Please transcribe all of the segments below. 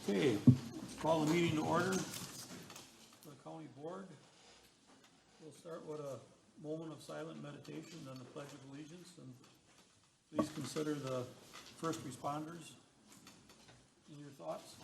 Okay, call the meeting to order. The county board. We'll start with a moment of silent meditation and the pledge of allegiance, and please consider the first responders in your thoughts.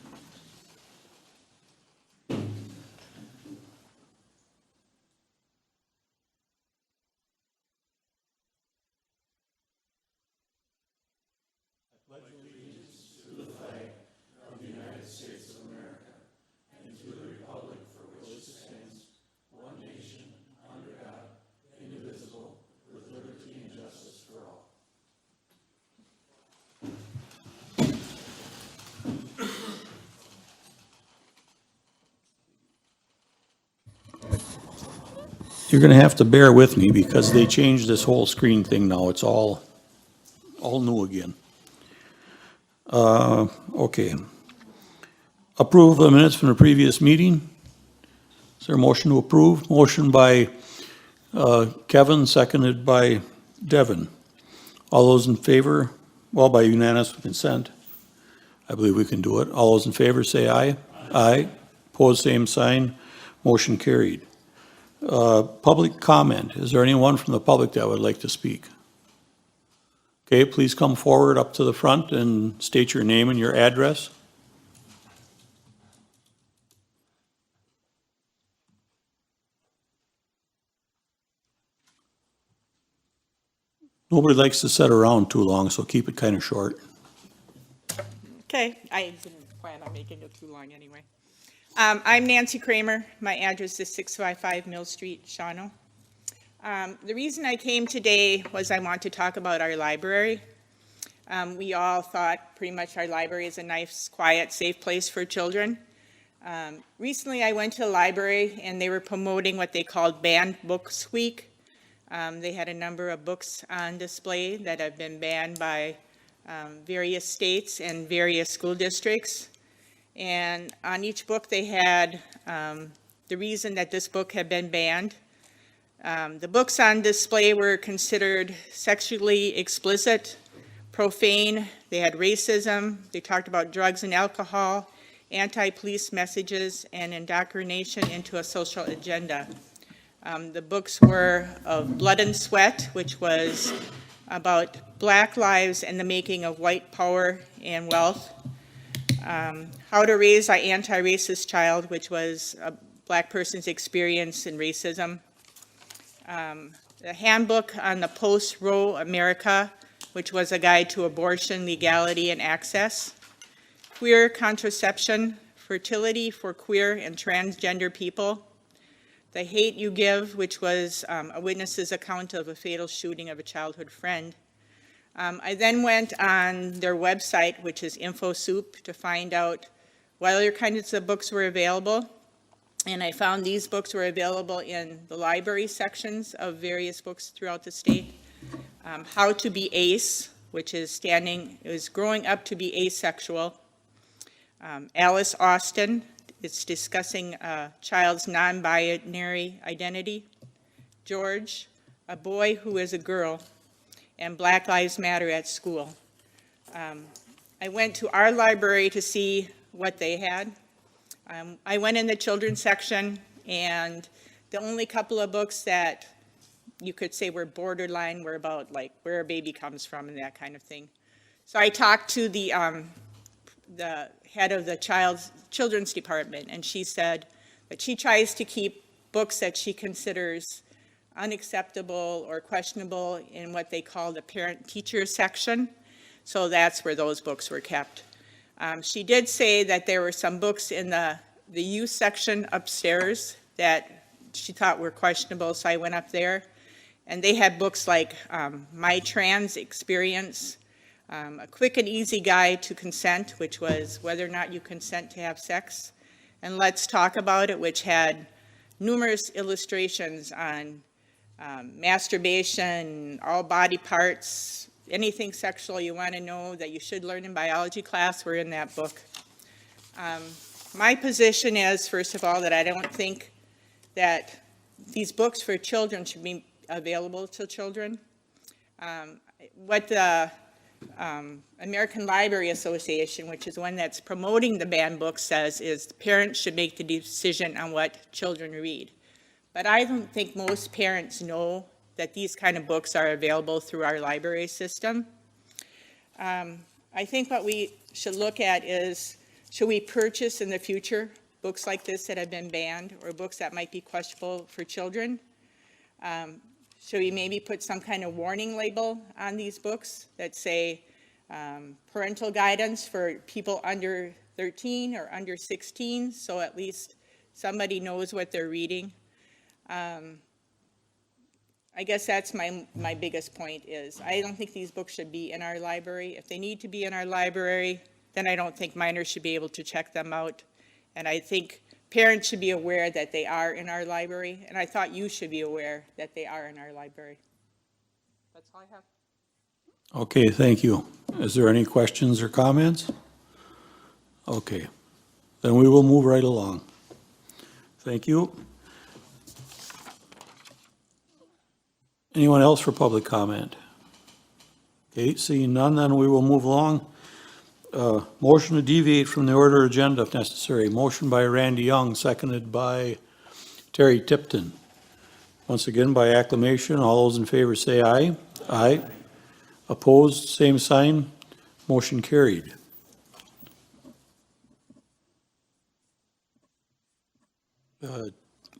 You're gonna have to bear with me because they changed this whole screen thing now. It's all new again. Okay. Approve the minutes from the previous meeting. Is there a motion to approve? Motion by Kevin, seconded by Devin. All those in favor, well, by unanimous consent, I believe we can do it. All those in favor say aye. Aye. Opposed, same sign. Motion carried. Public comment. Is there anyone from the public that would like to speak? Okay, please come forward up to the front and state your name and your address. Nobody likes to sit around too long, so keep it kind of short. Okay, I didn't plan on making it too long anyway. I'm Nancy Kramer. My address is 655 Mill Street, Shawano. The reason I came today was I want to talk about our library. We all thought pretty much our library is a nice, quiet, safe place for children. Recently I went to the library and they were promoting what they called Banned Books Week. They had a number of books on display that have been banned by various states and various school districts. And on each book they had the reason that this book had been banned. The books on display were considered sexually explicit, profane, they had racism, they talked about drugs and alcohol, anti-police messages, and indoctrination into a social agenda. The books were of Blood and Sweat, which was about Black lives and the making of white power and wealth. How to Raise an Anti-Racist Child, which was a Black person's experience in racism. The Handbook on the Post-Roe America, which was a guide to abortion, legality, and access. Queer Contraception, Fertility for Queer and Transgender People. The Hate You Give, which was a witness's account of a fatal shooting of a childhood friend. I then went on their website, which is InfoSoup, to find out what other kinds of books were available. And I found these books were available in the library sections of various books throughout the state. How to Be Ace, which is growing up to be asexual. Alice Austin, it's discussing a child's non-binary identity. George, a boy who is a girl, and Black Lives Matter at School. I went to our library to see what they had. I went in the children's section, and the only couple of books that you could say were borderline were about like where a baby comes from and that kind of thing. So I talked to the head of the children's department, and she said that she tries to keep books that she considers unacceptable or questionable in what they call the parent-teacher section. So that's where those books were kept. She did say that there were some books in the youth section upstairs that she thought were questionable, so I went up there. And they had books like My Trans Experience, A Quick and Easy Guide to Consent, which was whether or not you consent to have sex, and Let's Talk About It, which had numerous illustrations on masturbation, all body parts, anything sexual you want to know that you should learn in biology class were in that book. My position is, first of all, that I don't think that these books for children should be available to children. What the American Library Association, which is one that's promoting the banned book, says is parents should make the decision on what children read. But I don't think most parents know that these kind of books are available through our library system. I think what we should look at is, should we purchase in the future books like this that have been banned, or books that might be questionable for children? Should we maybe put some kind of warning label on these books that say parental guidance for people under 13 or under 16, so at least somebody knows what they're reading? I guess that's my biggest point is, I don't think these books should be in our library. If they need to be in our library, then I don't think minors should be able to check them out. And I think parents should be aware that they are in our library, and I thought you should be aware that they are in our library. That's all I have. Okay, thank you. Is there any questions or comments? Okay, then we will move right along. Thank you. Anyone else for public comment? Okay, seeing none, then we will move along. Motion to deviate from the order agenda if necessary. Motion by Randy Young, seconded by Terry Tipton. Once again, by acclamation, all those in favor say aye. Aye. Opposed, same sign. Motion carried.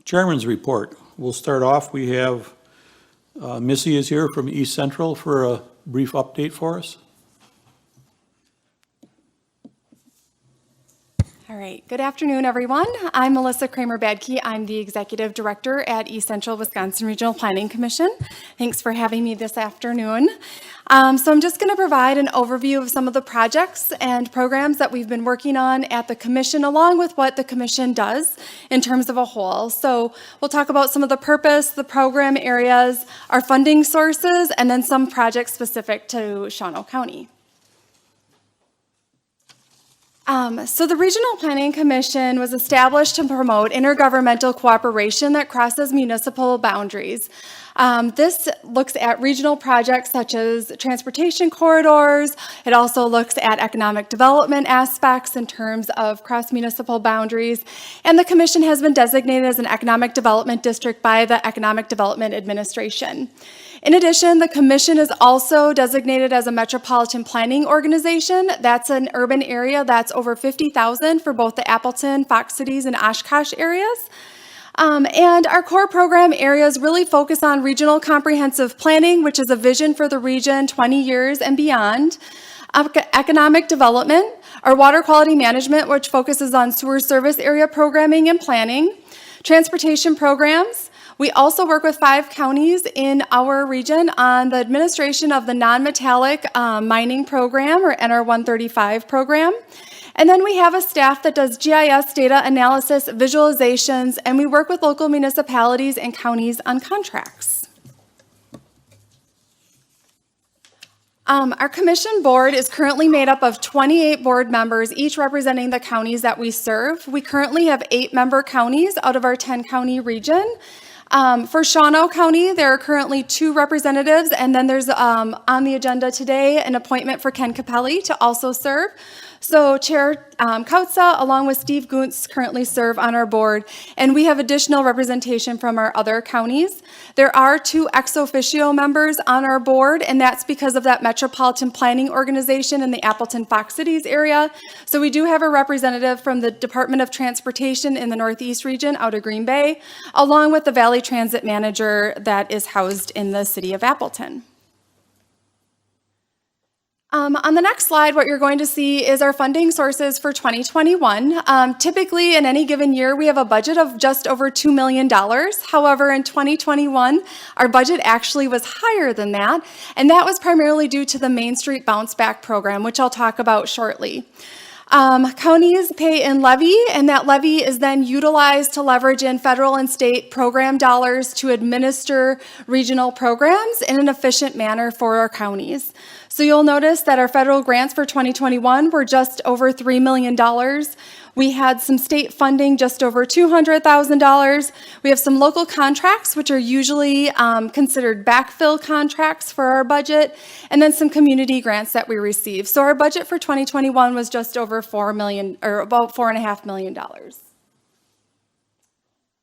Chairman's report. We'll start off. We have Missy is here from East Central for a brief update for us. All right. Good afternoon, everyone. I'm Melissa Kramer-Badke. I'm the Executive Director at East Central Wisconsin Regional Planning Commission. Thanks for having me this afternoon. So I'm just going to provide an overview of some of the projects and programs that we've been working on at the Commission, along with what the Commission does in terms of a whole. So we'll talk about some of the purpose, the program areas, our funding sources, and then some projects specific to Shawano County. So the Regional Planning Commission was established to promote intergovernmental cooperation that crosses municipal boundaries. This looks at regional projects such as transportation corridors. It also looks at economic development aspects in terms of cross-municipal boundaries. And the Commission has been designated as an economic development district by the Economic Development Administration. In addition, the Commission is also designated as a metropolitan planning organization. That's an urban area that's over 50,000 for both the Appleton, Fox Cities, and Oshkosh areas. And our core program areas really focus on regional comprehensive planning, which is a vision for the region 20 years and beyond. Economic development, our water quality management, which focuses on sewer service area programming and planning. Transportation programs. We also work with 5 counties in our region on the administration of the non-metallic mining program, or NR 135 program. And then we have a staff that does GIS data analysis, visualizations, and we work with local municipalities and counties on contracts. Our commission board is currently made up of 28 board members, each representing the counties that we serve. We currently have 8 member counties out of our 10-county region. For Shawano County, there are currently 2 representatives, and then there's on the agenda today an appointment for Ken Capelli to also serve. So Chair Kautza, along with Steve Guntz, currently serve on our board, and we have additional representation from our other counties. There are 2 ex officio members on our board, and that's because of that metropolitan planning organization in the Appleton Fox Cities area. So we do have a representative from the Department of Transportation in the Northeast region out of Green Bay, along with the Valley Transit Manager that is housed in the city of Appleton. On the next slide, what you're going to see is our funding sources for 2021. Typically, in any given year, we have a budget of just over $2 million. However, in 2021, our budget actually was higher than that, and that was primarily due to the Main Street Bounce Back program, which I'll talk about shortly. Counties pay in levy, and that levy is then utilized to leverage in federal and state program dollars to administer regional programs in an efficient manner for our counties. So you'll notice that our federal grants for 2021 were just over $3 million. We had some state funding just over $200,000. We have some local contracts, which are usually considered backfill contracts for our budget, and then some community grants that we received. So our budget for 2021 was just over $4 million, or about $4.5 million.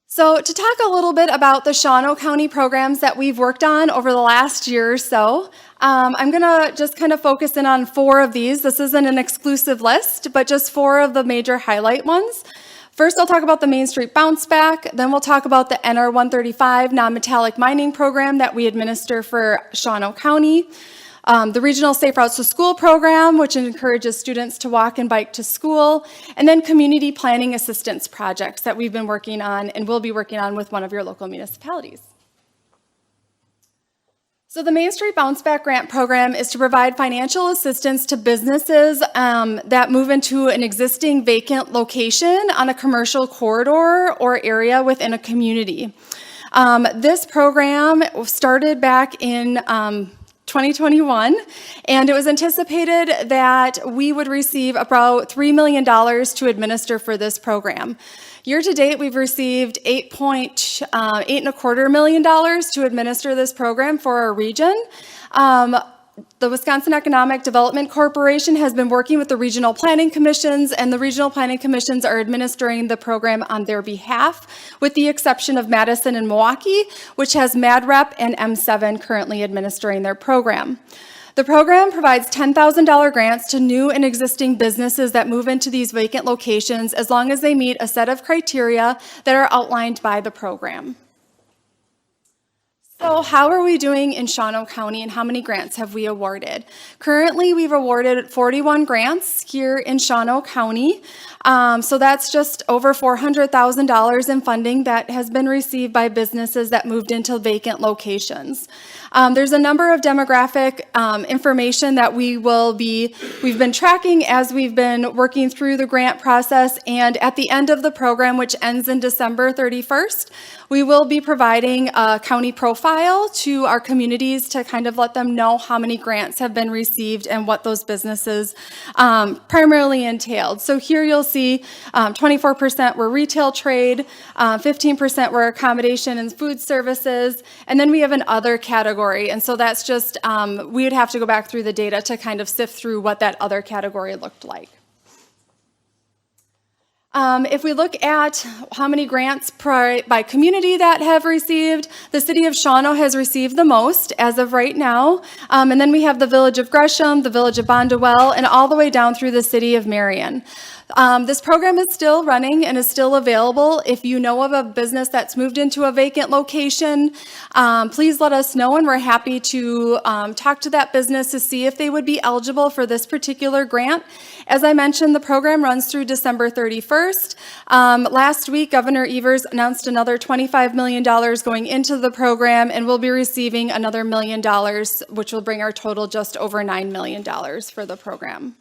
So to talk a little bit about the Shawano County programs that we've worked on over the last year or so, I'm going to just kind of focus in on 4 of these. This isn't an exclusive list, but just 4 of the major highlight ones. First, I'll talk about the Main Street Bounce Back. Then we'll talk about the NR 135 non-metallic mining program that we administer for Shawano County. The Regional Safe Routes to School program, which encourages students to walk and bike to school, and then community planning assistance projects that we've been working on and will be working on with one of your local municipalities. So the Main Street Bounce Back Grant Program is to provide financial assistance to businesses that move into an existing vacant location on a commercial corridor or area within a community. This program started back in 2021, and it was anticipated that we would receive about $3 million to administer for this program. Year to date, we've received $8.25 million to administer this program for our region. The Wisconsin Economic Development Corporation has been working with the regional planning commissions, and the regional planning commissions are administering the program on their behalf, with the exception of Madison and Milwaukee, which has MadRep and M7 currently administering their program. The program provides $10,000 grants to new and existing businesses that move into these vacant locations as long as they meet a set of criteria that are outlined by the program. So how are we doing in Shawano County, and how many grants have we awarded? Currently, we've awarded 41 grants here in Shawano County. So that's just over $400,000 in funding that has been received by businesses that moved into vacant locations. There's a number of demographic information that we've been tracking as we've been working through the grant process, and at the end of the program, which ends in December 31st, we will be providing a county profile to our communities to kind of let them know how many grants have been received and what those businesses primarily entailed. So here you'll see 24% were retail trade, 15% were accommodation and food services, and then we have an other category. And so that's just, we would have to go back through the data to kind of sift through what that other category looked like. If we look at how many grants by community that have received, the city of Shawano has received the most as of right now. And then we have the village of Gresham, the village of Bondwell, and all the way down through the city of Marion. This program is still running and is still available. If you know of a business that's moved into a vacant location, please let us know, and we're happy to talk to that business to see if they would be eligible for this particular grant. As I mentioned, the program runs through December 31st. Last week, Governor Evers announced another $25 million going into the program, and we'll be receiving another $1 million, which will bring our total just over $9 million for the program.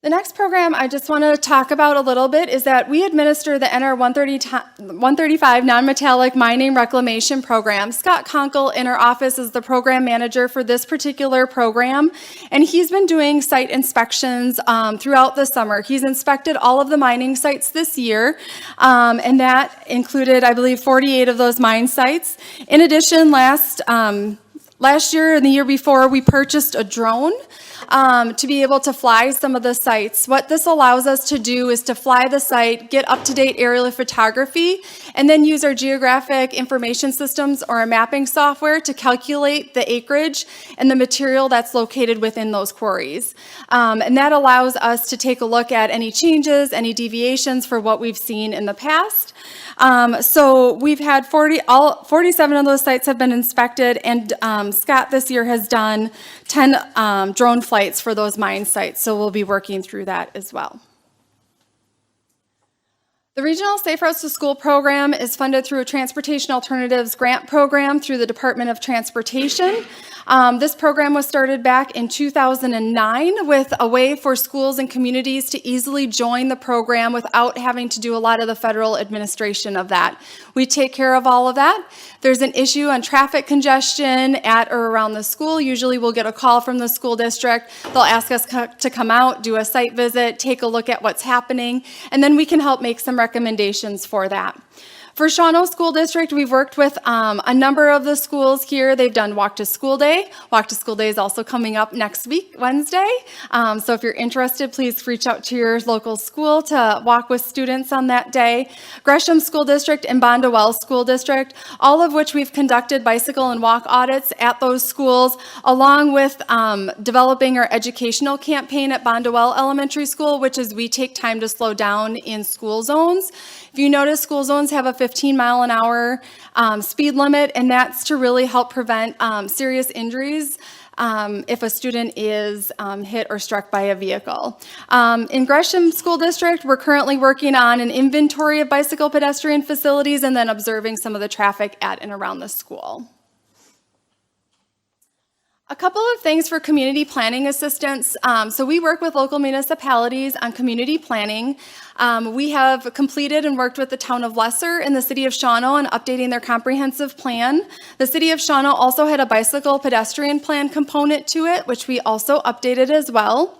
The next program I just want to talk about a little bit is that we administer the NR 135 non-metallic mining reclamation program. Scott Conkle in our office is the program manager for this particular program, and he's been doing site inspections throughout the summer. He's inspected all of the mining sites this year, and that included, I believe, 48 of those mine sites. In addition, last year and the year before, we purchased a drone to be able to fly some of the sites. What this allows us to do is to fly the site, get up-to-date aerial photography, and then use our geographic information systems or our mapping software to calculate the acreage and the material that's located within those quarries. And that allows us to take a look at any changes, any deviations for what we've seen in the past. So we've had 47 of those sites have been inspected, and Scott this year has done 10 drone flights for those mine sites, so we'll be working through that as well. The Regional Safe Routes to School program is funded through a Transportation Alternatives Grant Program through the Department of Transportation. This program was started back in 2009 with a way for schools and communities to easily join the program without having to do a lot of the federal administration of that. We take care of all of that. There's an issue on traffic congestion at or around the school. Usually we'll get a call from the school district. They'll ask us to come out, do a site visit, take a look at what's happening, and then we can help make some recommendations for that. For Shawano School District, we've worked with a number of the schools here. They've done Walk to School Day. Walk to School Day is also coming up next week, Wednesday. So if you're interested, please reach out to your local school to walk with students on that day. Gresham School District and Bondwell School District, all of which we've conducted bicycle and walk audits at those schools, along with developing our educational campaign at Bondwell Elementary School, which is we take time to slow down in school zones. If you notice, school zones have a 15-mile-an-hour speed limit, and that's to really help prevent serious injuries if a student is hit or struck by a vehicle. In Gresham School District, we're currently working on an inventory of bicycle pedestrian facilities and then observing some of the traffic at and around the school. A couple of things for community planning assistance. So we work with local municipalities on community planning. We have completed and worked with the town of Lesser and the city of Shawano on updating their comprehensive plan. The city of Shawano also had a bicycle pedestrian plan component to it, which we also updated as well.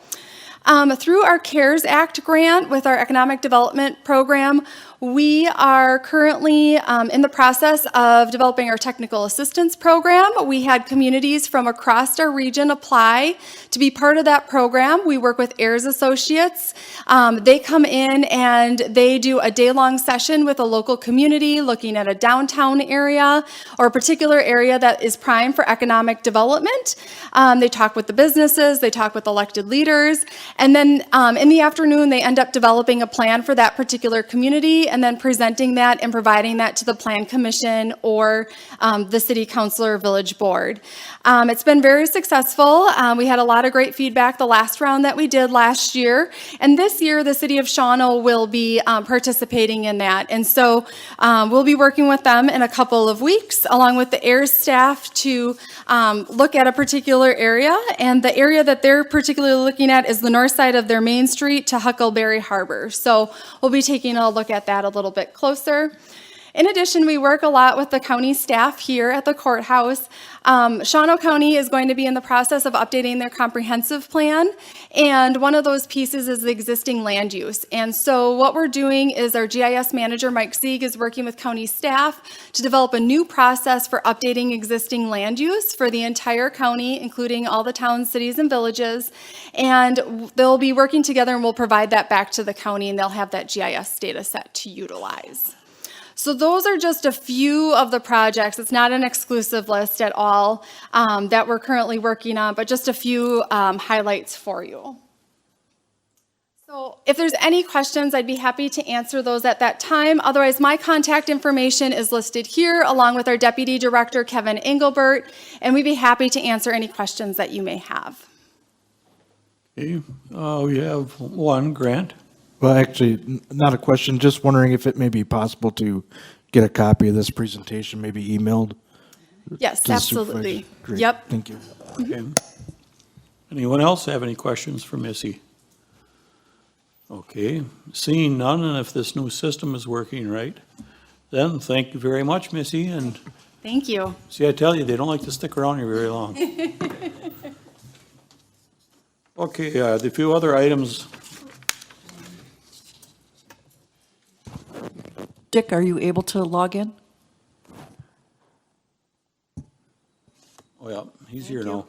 Through our CARES Act grant with our economic development program, we are currently in the process of developing our technical assistance program. We had communities from across our region apply to be part of that program. We work with Ayers Associates. They come in and they do a day-long session with a local community looking at a downtown area or a particular area that is prime for economic development. They talk with the businesses, they talk with elected leaders, and then in the afternoon they end up developing a plan for that particular community and then presenting that and providing that to the Plan Commission or the City Council or Village Board. It's been very successful. We had a lot of great feedback the last round that we did last year, and this year the City of Shawano will be participating in that. And so we'll be working with them in a couple of weeks along with the Ayers staff to look at a particular area, and the area that they're particularly looking at is the north side of their Main Street to Huckleberry Harbor. So we'll be taking a look at that a little bit closer. In addition, we work a lot with the county staff here at the courthouse. Shawano County is going to be in the process of updating their comprehensive plan, and one of those pieces is the existing land use. And so what we're doing is our GIS manager, Mike Sieg, is working with county staff to develop a new process for updating existing land use for the entire county, including all the towns, cities, and villages. And they'll be working together, and we'll provide that back to the county, and they'll have that GIS data set to utilize. So those are just a few of the projects. It's not an exclusive list at all that we're currently working on, but just a few highlights for you. So if there's any questions, I'd be happy to answer those at that time. Otherwise, my contact information is listed here along with our Deputy Director, Kevin Engelbert, and we'd be happy to answer any questions that you may have. Okay, we have one, Grant. Well, actually, not a question, just wondering if it may be possible to get a copy of this presentation, maybe emailed? Yes, to the absolutely. supervisor. Great, Yep. thank you. Okay. Anyone else have any questions for Missy? Okay, seeing none, and if this new system is working right, then thank you very much, Missy, and Thank you. see, I tell you, they don't like to stick around here very long. Okay, the few other items. Dick, are you able to log in? Oh, yeah, he's here now.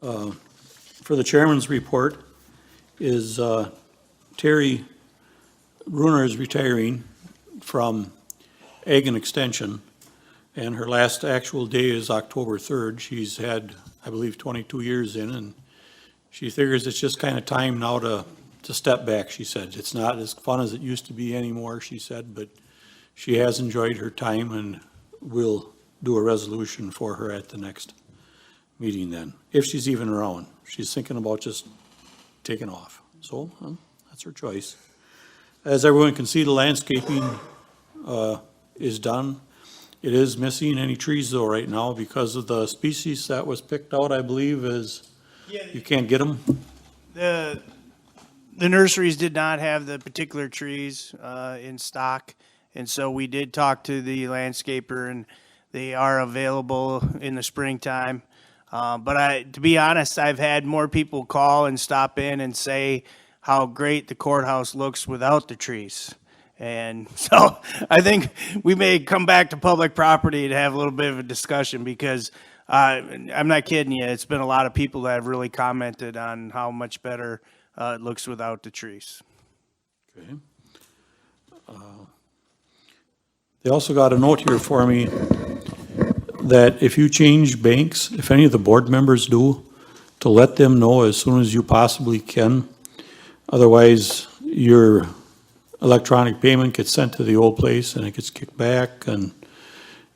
For the chairman's report is Terry Bruner is retiring from Ag and Extension, and her last actual day is October 3rd. She's had, I believe, 22 years in, and she figures it's just kind of time now to step back, she said. It's not as fun as it used to be anymore, she said, but she has enjoyed her time, and we'll do a resolution for her at the next meeting then, if she's even around. She's thinking about just taking off, so that's her choice. As everyone can see, the landscaping is done. It is missing any trees though right now because of the species that was picked out, I believe, is you can't get them. The nurseries did not have the particular trees in stock, and so we did talk to the landscaper, and they are available in the springtime. But to be honest, I've had more people call and stop in and say how great the courthouse looks without the trees. And so I think we may come back to public property to have a little bit of a discussion because I'm not kidding you. It's been a lot of people that have really commented on how much better it looks without the trees. Okay. They also got a note here for me that if you change banks, if any of the board members do, to let them know as soon as you possibly can. Otherwise, your electronic payment gets sent to the old place and it gets kicked back, and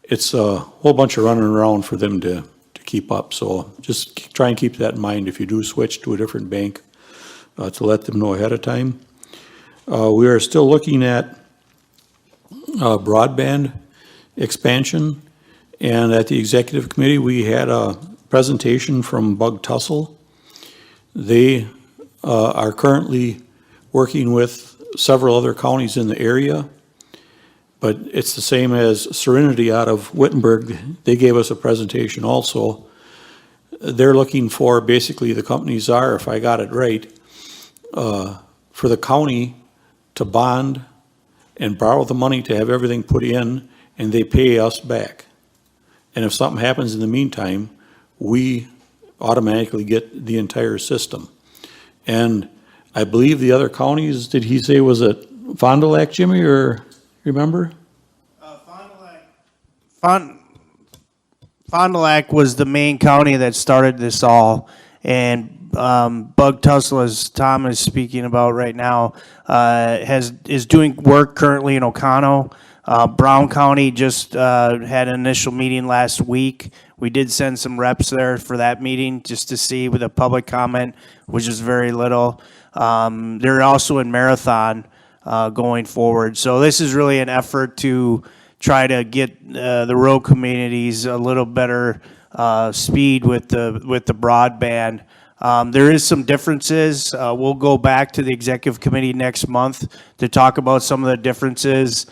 it's a whole bunch of running around for them to keep up. So just try and keep that in mind if you do switch to a different bank, to let them know ahead of time. We are still looking at broadband expansion, and at the executive committee, we had a presentation from Bug Tussle. They are currently working with several other counties in the area, but it's the same as Serenity out of Wittenberg. They gave us a presentation also. They're looking for, basically the companies are, if I got it right, for the county to bond and borrow the money to have everything put in, and they pay us back. And if something happens in the meantime, we automatically get the entire system. And I believe the other counties, did he say, was it Fond du Lac, Jimmy, or remember? Fond du Lac was the main county that started this all, and Bug Tussle, as Tom is speaking about right now, is doing work currently in Oconto. Brown County just had an initial meeting last week. We did send some reps there for that meeting just to see with a public comment, which is very little. They're also in Marathon going forward. So this is really an effort to try to get the rural communities a little better speed with the broadband. There is some differences. We'll go back to the executive committee next month to talk about some of the differences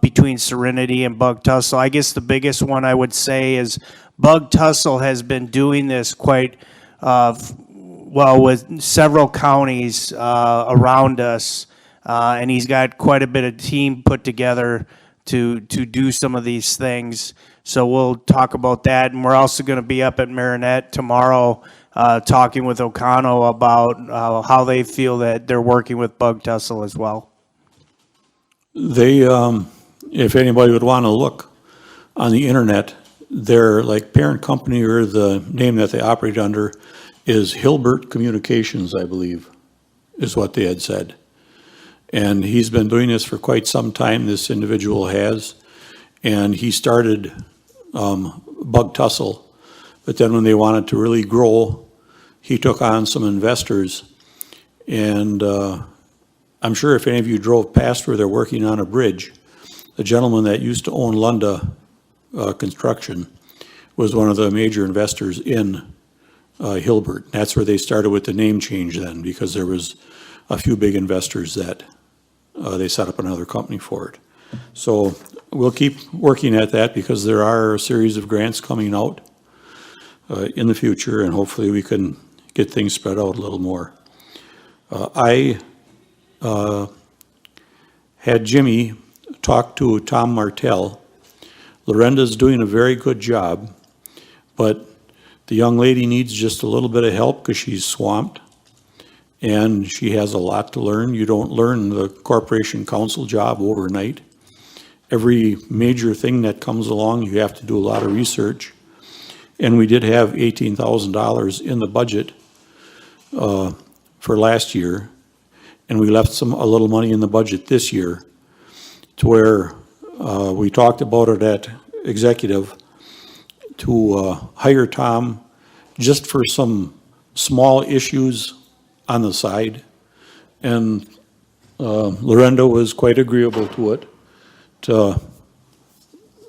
between Serenity and Bug Tussle. I guess the biggest one I would say is Bug Tussle has been doing this quite well with several counties around us, and he's got quite a bit of team put together to do some of these things. So we'll talk about that, and we're also going to be up at Marinette tomorrow talking with Oconto about how they feel that they're working with Bug Tussle as well. They, if anybody would want to look on the internet, their like parent company or the name that they operate under is Hilbert Communications, I believe, is what they had said. And he's been doing this for quite some time, this individual has. And he started Bug Tussle, but then when they wanted to really grow, he took on some investors. And I'm sure if any of you drove past where they're working on a bridge, the gentleman that used to own Lunda Construction was one of the major investors in Hilbert. That's where they started with the name change then, because there was a few big investors that they set up another company for it. So we'll keep working at that because there are a series of grants coming out in the future, and hopefully we can get things spread out a little more. I had Jimmy talk to Tom Martell. Lorenda's doing a very good job, but the young lady needs just a little bit of help because she's swamped and she has a lot to learn. You don't learn the corporation counsel job overnight. Every major thing that comes along, you have to do a lot of research. And we did have $18,000 in the budget for last year, and we left a little money in the budget this year to where we talked about it at executive to hire Tom just for some small issues on the side. And Lorenda was quite agreeable to it.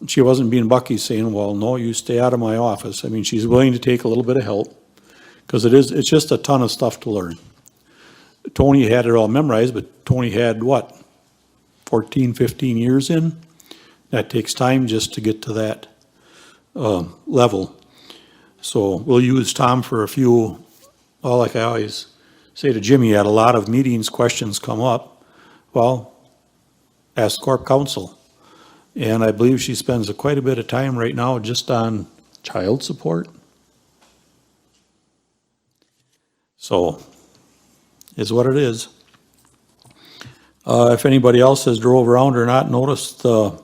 She wasn't being Bucky saying, well, no, you stay out of my office. I mean, she's willing to take a little bit of help, because it's just a ton of stuff to learn. Tony had it all memorized, but Tony had what, 14, 15 years in? That takes time just to get to that level. So we'll use Tom for a few, well, like I always say to Jimmy, at a lot of meetings, questions come up. Well, ask Corp Counsel. And I believe she spends quite a bit of time right now just on child support. So, is what it is. If anybody else has drove around or not noticed, the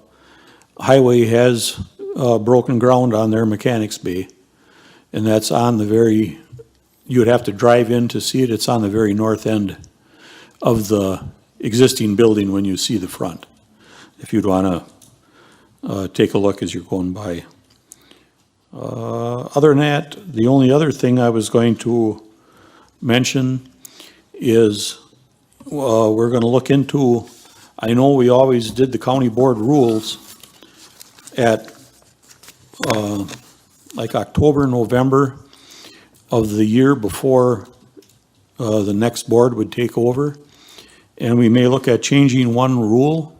highway has broken ground on their mechanics bay. And that's on the very, you would have to drive in to see it. It's on the very north end of the existing building when you see the front, if you'd want to take a look as you're going by. Other than that, the only other thing I was going to mention is we're going to look into, I know we always did the county board rules at like October, November of the year before the next board would take over. And we may look at changing one rule.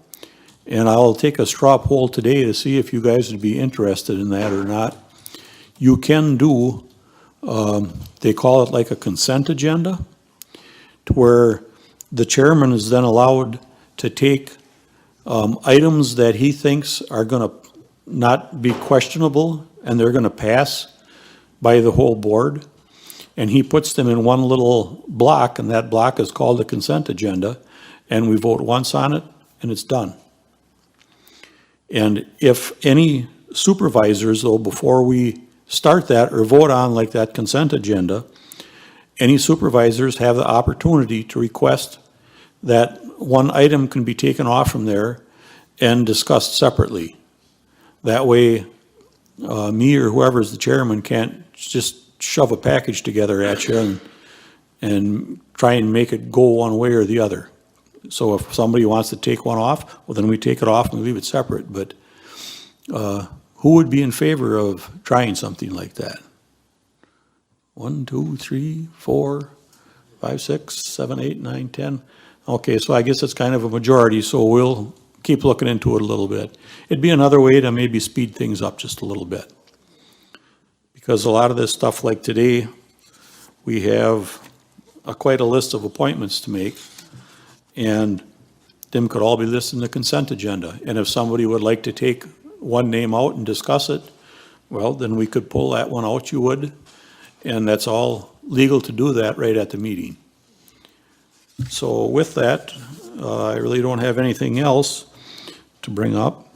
And I'll take a straw poll today to see if you guys would be interested in that or not. You can do, they call it like a consent agenda, to where the chairman is then allowed to take items that he thinks are going to not be questionable and they're going to pass by the whole board. And he puts them in one little block, and that block is called a consent agenda. And we vote once on it, and it's done. And if any supervisors, though, before we start that or vote on like that consent agenda, any supervisors have the opportunity to request that one item can be taken off from there and discussed separately. That way, me or whoever's the chairman can't just shove a package together at you and try and make it go one way or the other. So if somebody wants to take one off, well, then we take it off and we leave it separate. But who would be in favor of trying something like that? 1, 2, 3, 4, 5, 6, 7, 8, 9, 10. Okay, so I guess it's kind of a majority, so we'll keep looking into it a little bit. It'd be another way to maybe speed things up just a little bit. Because a lot of this stuff like today, we have quite a list of appointments to make. And them could all be listed in the consent agenda. And if somebody would like to take one name out and discuss it, well, then we could pull that one out, you would. And that's all legal to do that right at the meeting. So with that, I really don't have anything else to bring up.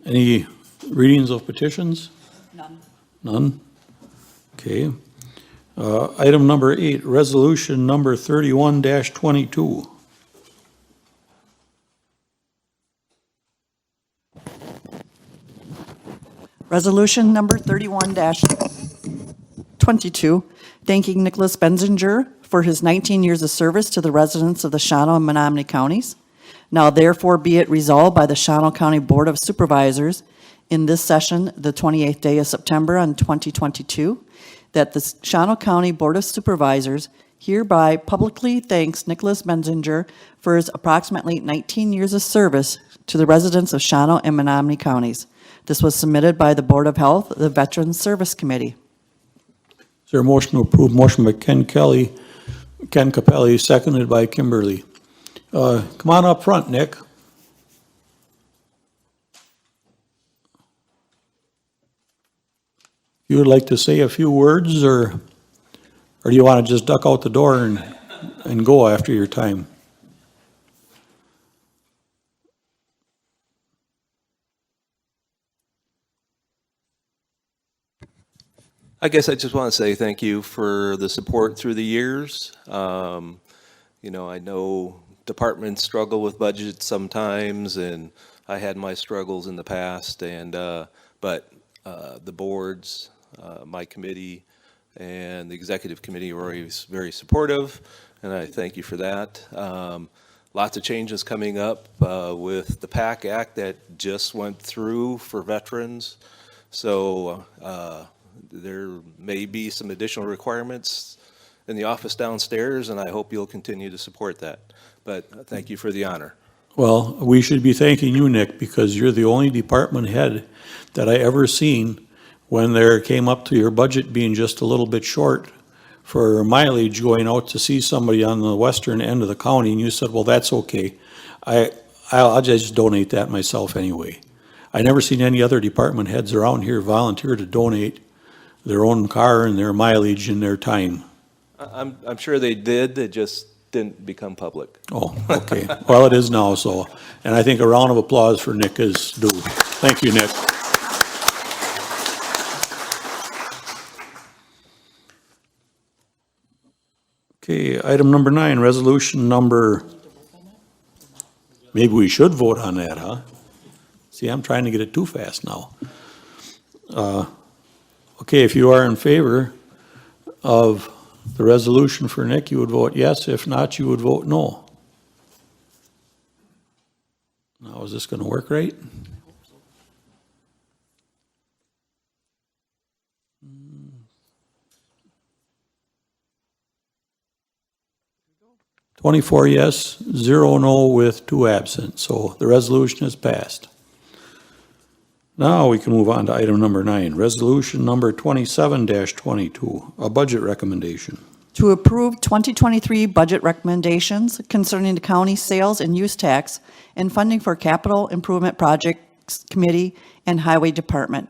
Any readings of petitions? None. None? Okay. Item number 8, resolution number 31-22. Resolution number 31-22, thanking Nicholas Benzinger for his 19 years of service to the residents of the Shawano and Menominee counties. Now therefore be it resolved by the Shawano County Board of Supervisors in this session, the 28th day of September on 2022, that the Shawano County Board of Supervisors hereby publicly thanks Nicholas Benzinger for his approximately 19 years of service to the residents of Shawano and Menominee counties. This was submitted by the Board of Health, the Veterans Service Committee. Is there a motion to approve? Motion by Ken Capelli, seconded by Kimberly. Come on up front, Nick. You would like to say a few words, or do you want to just duck out the door and go after your time? I guess I just want to say thank you for the support through the years. You know, I know departments struggle with budgets sometimes, and I had my struggles in the past, and but the boards, my committee, and the executive committee were always very supportive, and I thank you for that. Lots of changes coming up with the PAC Act that just went through for veterans. So there may be some additional requirements in the office downstairs, and I hope you'll continue to support that. But thank you for the honor. Well, we should be thanking you, Nick, because you're the only department head that I ever seen when there came up to your budget being just a little bit short for mileage going out to see somebody on the western end of the county, and you said, well, that's okay. I'll just donate that myself anyway. I never seen any other department heads around here volunteer to donate their own car and their mileage and their time. I'm sure they did, it just didn't become public. Oh, okay. Well, it is now, so, and I think a round of applause for Nick is due. Thank you, Nick. Okay, item number 9, resolution number, maybe we should vote on that, huh? See, I'm trying to get it too fast now. Okay, if you are in favor of the resolution for Nick, you would vote yes. If not, you would vote no. Now, is this going to work right? Hmm. 24 yes, 0 no with 2 absent. So the resolution is passed. Now we can move on to item number 9, resolution number 27-22, a budget recommendation. To approve 2023 budget recommendations concerning the county sales and use tax and funding for capital improvement projects committee and highway department.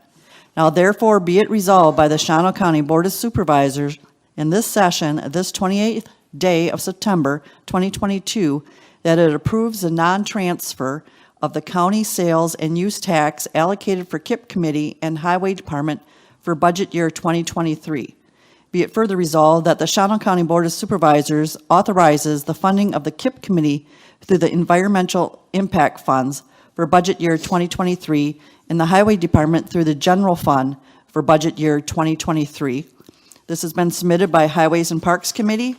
Now therefore be it resolved by the Shawano County Board of Supervisors in this session, this 28th day of September 2022, that it approves the non-transfer of the county sales and use tax allocated for KIP committee and highway department for budget year 2023. Be it further resolved that the Shawano County Board of Supervisors authorizes the funding of the KIP committee through the environmental impact funds for budget year 2023 and the highway department through the general fund for budget year 2023. This has been submitted by Highways and Parks Committee,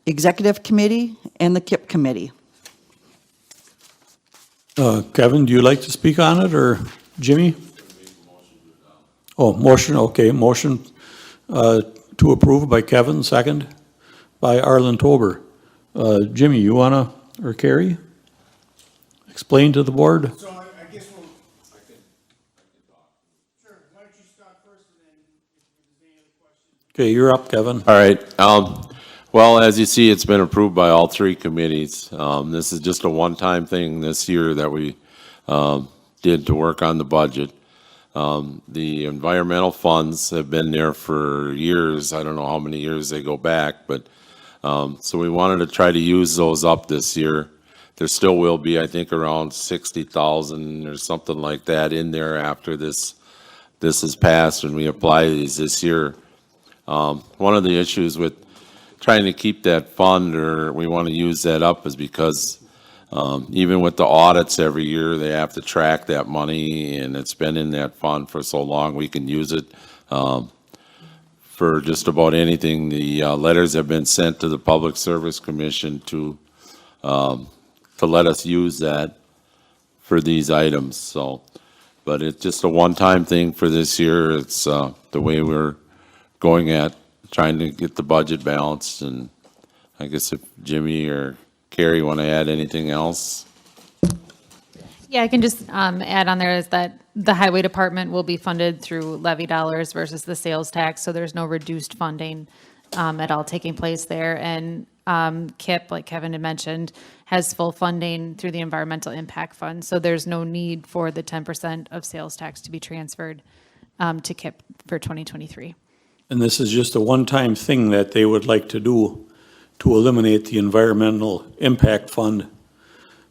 Executive Committee, and the KIP committee. Kevin, do you like to speak on it, or Jimmy? Oh, motion, okay, motion to approve by Kevin, second by Arlen Tober. Jimmy, you wanna, or Carrie? Explain to the board? So I guess we'll. I can talk. Sure, why don't you start first and then if there's any other questions. Okay, you're up, Kevin. All right. Well, as you see, it's been approved by all 3 committees. This is just a one-time thing this year that we did to work on the budget. The environmental funds have been there for years. I don't know how many years they go back, but so we wanted to try to use those up this year. There still will be, I think, around 60,000 or something like that in there after this is passed and we apply these this year. One of the issues with trying to keep that fund, or we want to use that up, is because even with the audits every year, they have to track that money, and it's been in that fund for so long, we can use it for just about anything. The letters have been sent to the Public Service Commission to let us use that for these items. So, but it's just a one-time thing for this year. It's the way we're going at trying to get the budget balanced. And I guess if Jimmy or Carrie want to add anything else? Yeah, I can just add on there is that the highway department will be funded through levy dollars versus the sales tax, so there's no reduced funding at all taking place there. And KIP, like Kevin had mentioned, has full funding through the environmental impact fund, so there's no need for the 10% of sales tax to be transferred to KIP for 2023. And this is just a one-time thing that they would like to do to eliminate the environmental impact fund,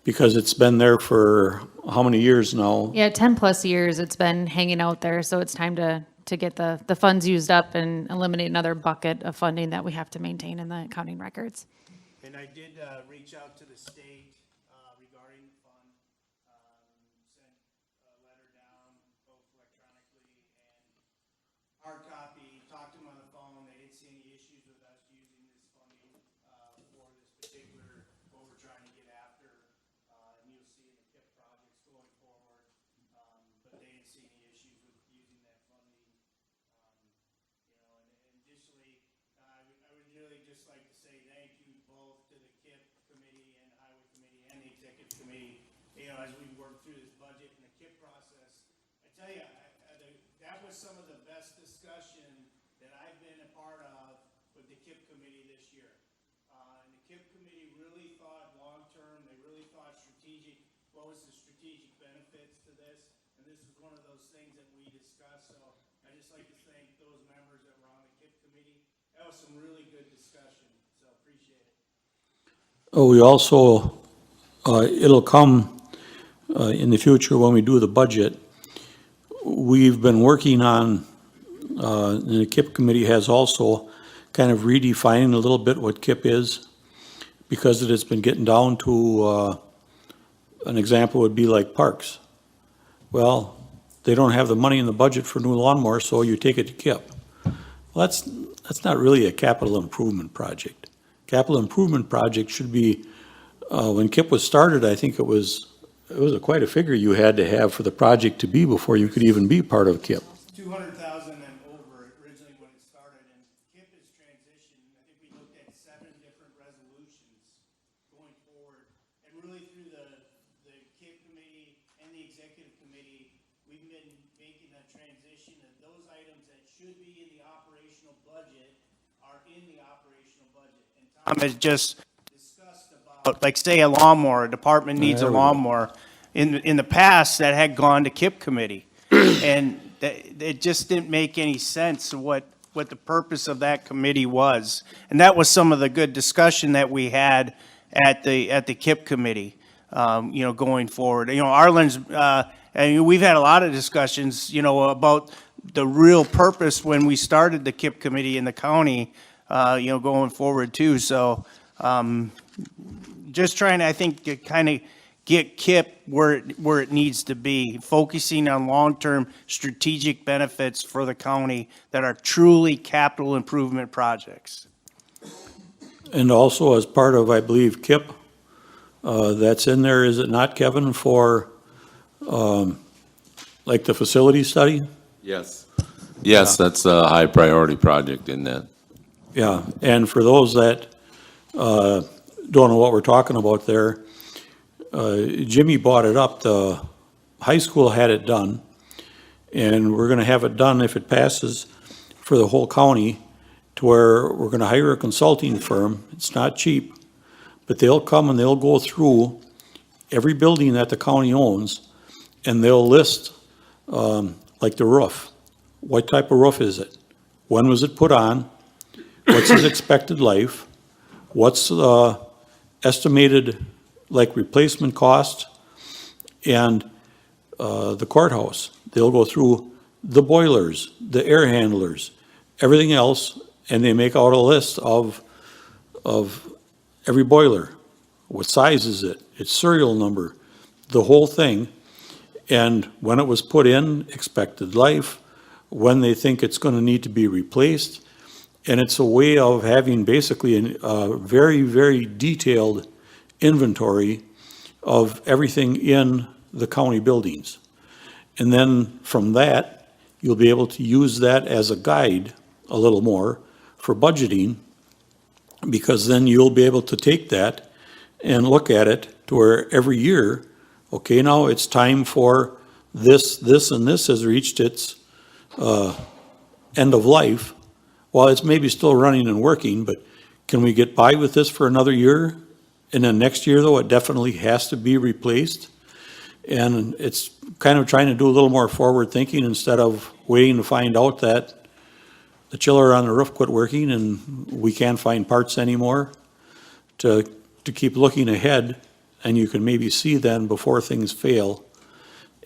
because it's been there for how many years now? Yeah, 10 plus years it's been hanging out there, so it's time to get the funds used up and eliminate another bucket of funding that we have to maintain in the accounting records. And I did reach out to the state regarding the fund, sent a letter down, both electronically and hard copy, talked to them on the phone. They particular what we're trying to get after, and you'll see in the KIP projects going forward. But they didn't see any issues with using that funding. You know, and additionally, I would really just like to say thank you both to the KIP committee and Highway committee and the executive committee. You know, as we work through this budget and the KIP process, I tell you, that was some of the best discussion that I've been a part of with the KIP committee this year. And the KIP committee really thought long-term, they really thought strategic, what was the strategic benefits to this? And this is one of those things that we discussed, so I'd just like to thank those members that were on the KIP committee. That was some really good discussion, so appreciate it. We also, it'll come in the future when we do the budget. We've been working on, and the KIP committee has also kind of redefining a little bit what KIP is, because it has been getting down to, an example would be like parks. Well, they don't have the money in the budget for new lawnmowers, so you take it to KIP. Well, that's not really a capital improvement project. Capital improvement project should be, when KIP was started, I think it was quite a figure you had to have for the project to be before you could even be part of KIP. 200,000 and over originally when it started, and KIP has transitioned. I think we looked at 7 different resolutions going forward, and really through the KIP committee and the executive committee, we've been making that transition, and those items that should be in the operational budget are in the operational budget. And Tom has just discussed about, like, say a lawnmower, a department needs a lawnmower. In the past, that had gone to KIP committee. And it just didn't make any sense what the purpose of that committee was. And that was some of the good discussion that we had at the KIP committee, you know, going forward. You know, Arlen's, and we've had a lot of discussions, you know, about the real purpose when we started the KIP committee in the county, you know, going forward too. So, just trying to, I think, to kind of get KIP where it needs to be, focusing on long-term strategic benefits for the county that are truly capital improvement projects. And also as part of, I believe, KIP, that's in there, is it not, Kevin, for, like the facility study? Yes. Yes, that's a high priority project in that. Yeah, and for those that don't know what we're talking about there, Jimmy brought it up, the high school had it done, and we're gonna have it done, if it passes, for the whole county, to where we're gonna hire a consulting firm. It's not cheap, but they'll come and they'll go through every building that the county owns, and they'll list, like the roof. What type of roof is it? When was it put on? What's its expected life? What's estimated, like, replacement cost? And the courthouse. They'll go through the boilers, the air handlers, everything else, and they make out a list of every boiler. What size is it? Its serial number, the whole thing. And when it was put in, expected life, when they think it's going to need to be replaced. And it's a way of having basically a very, very detailed inventory of everything in the county buildings. And then from that, you'll be able to use that as a guide a little more for budgeting, because then you'll be able to take that and look at it to where every year, okay, now it's time for this, and this has reached its end of life. Well, it's maybe still running and working, but can we get by with this for another year? And then next year, though, it definitely has to be replaced. And it's kind of trying to do a little more forward thinking instead of waiting to find out that the chiller on the roof quit working and we can't find parts anymore, to keep looking ahead, and you can maybe see then before things fail,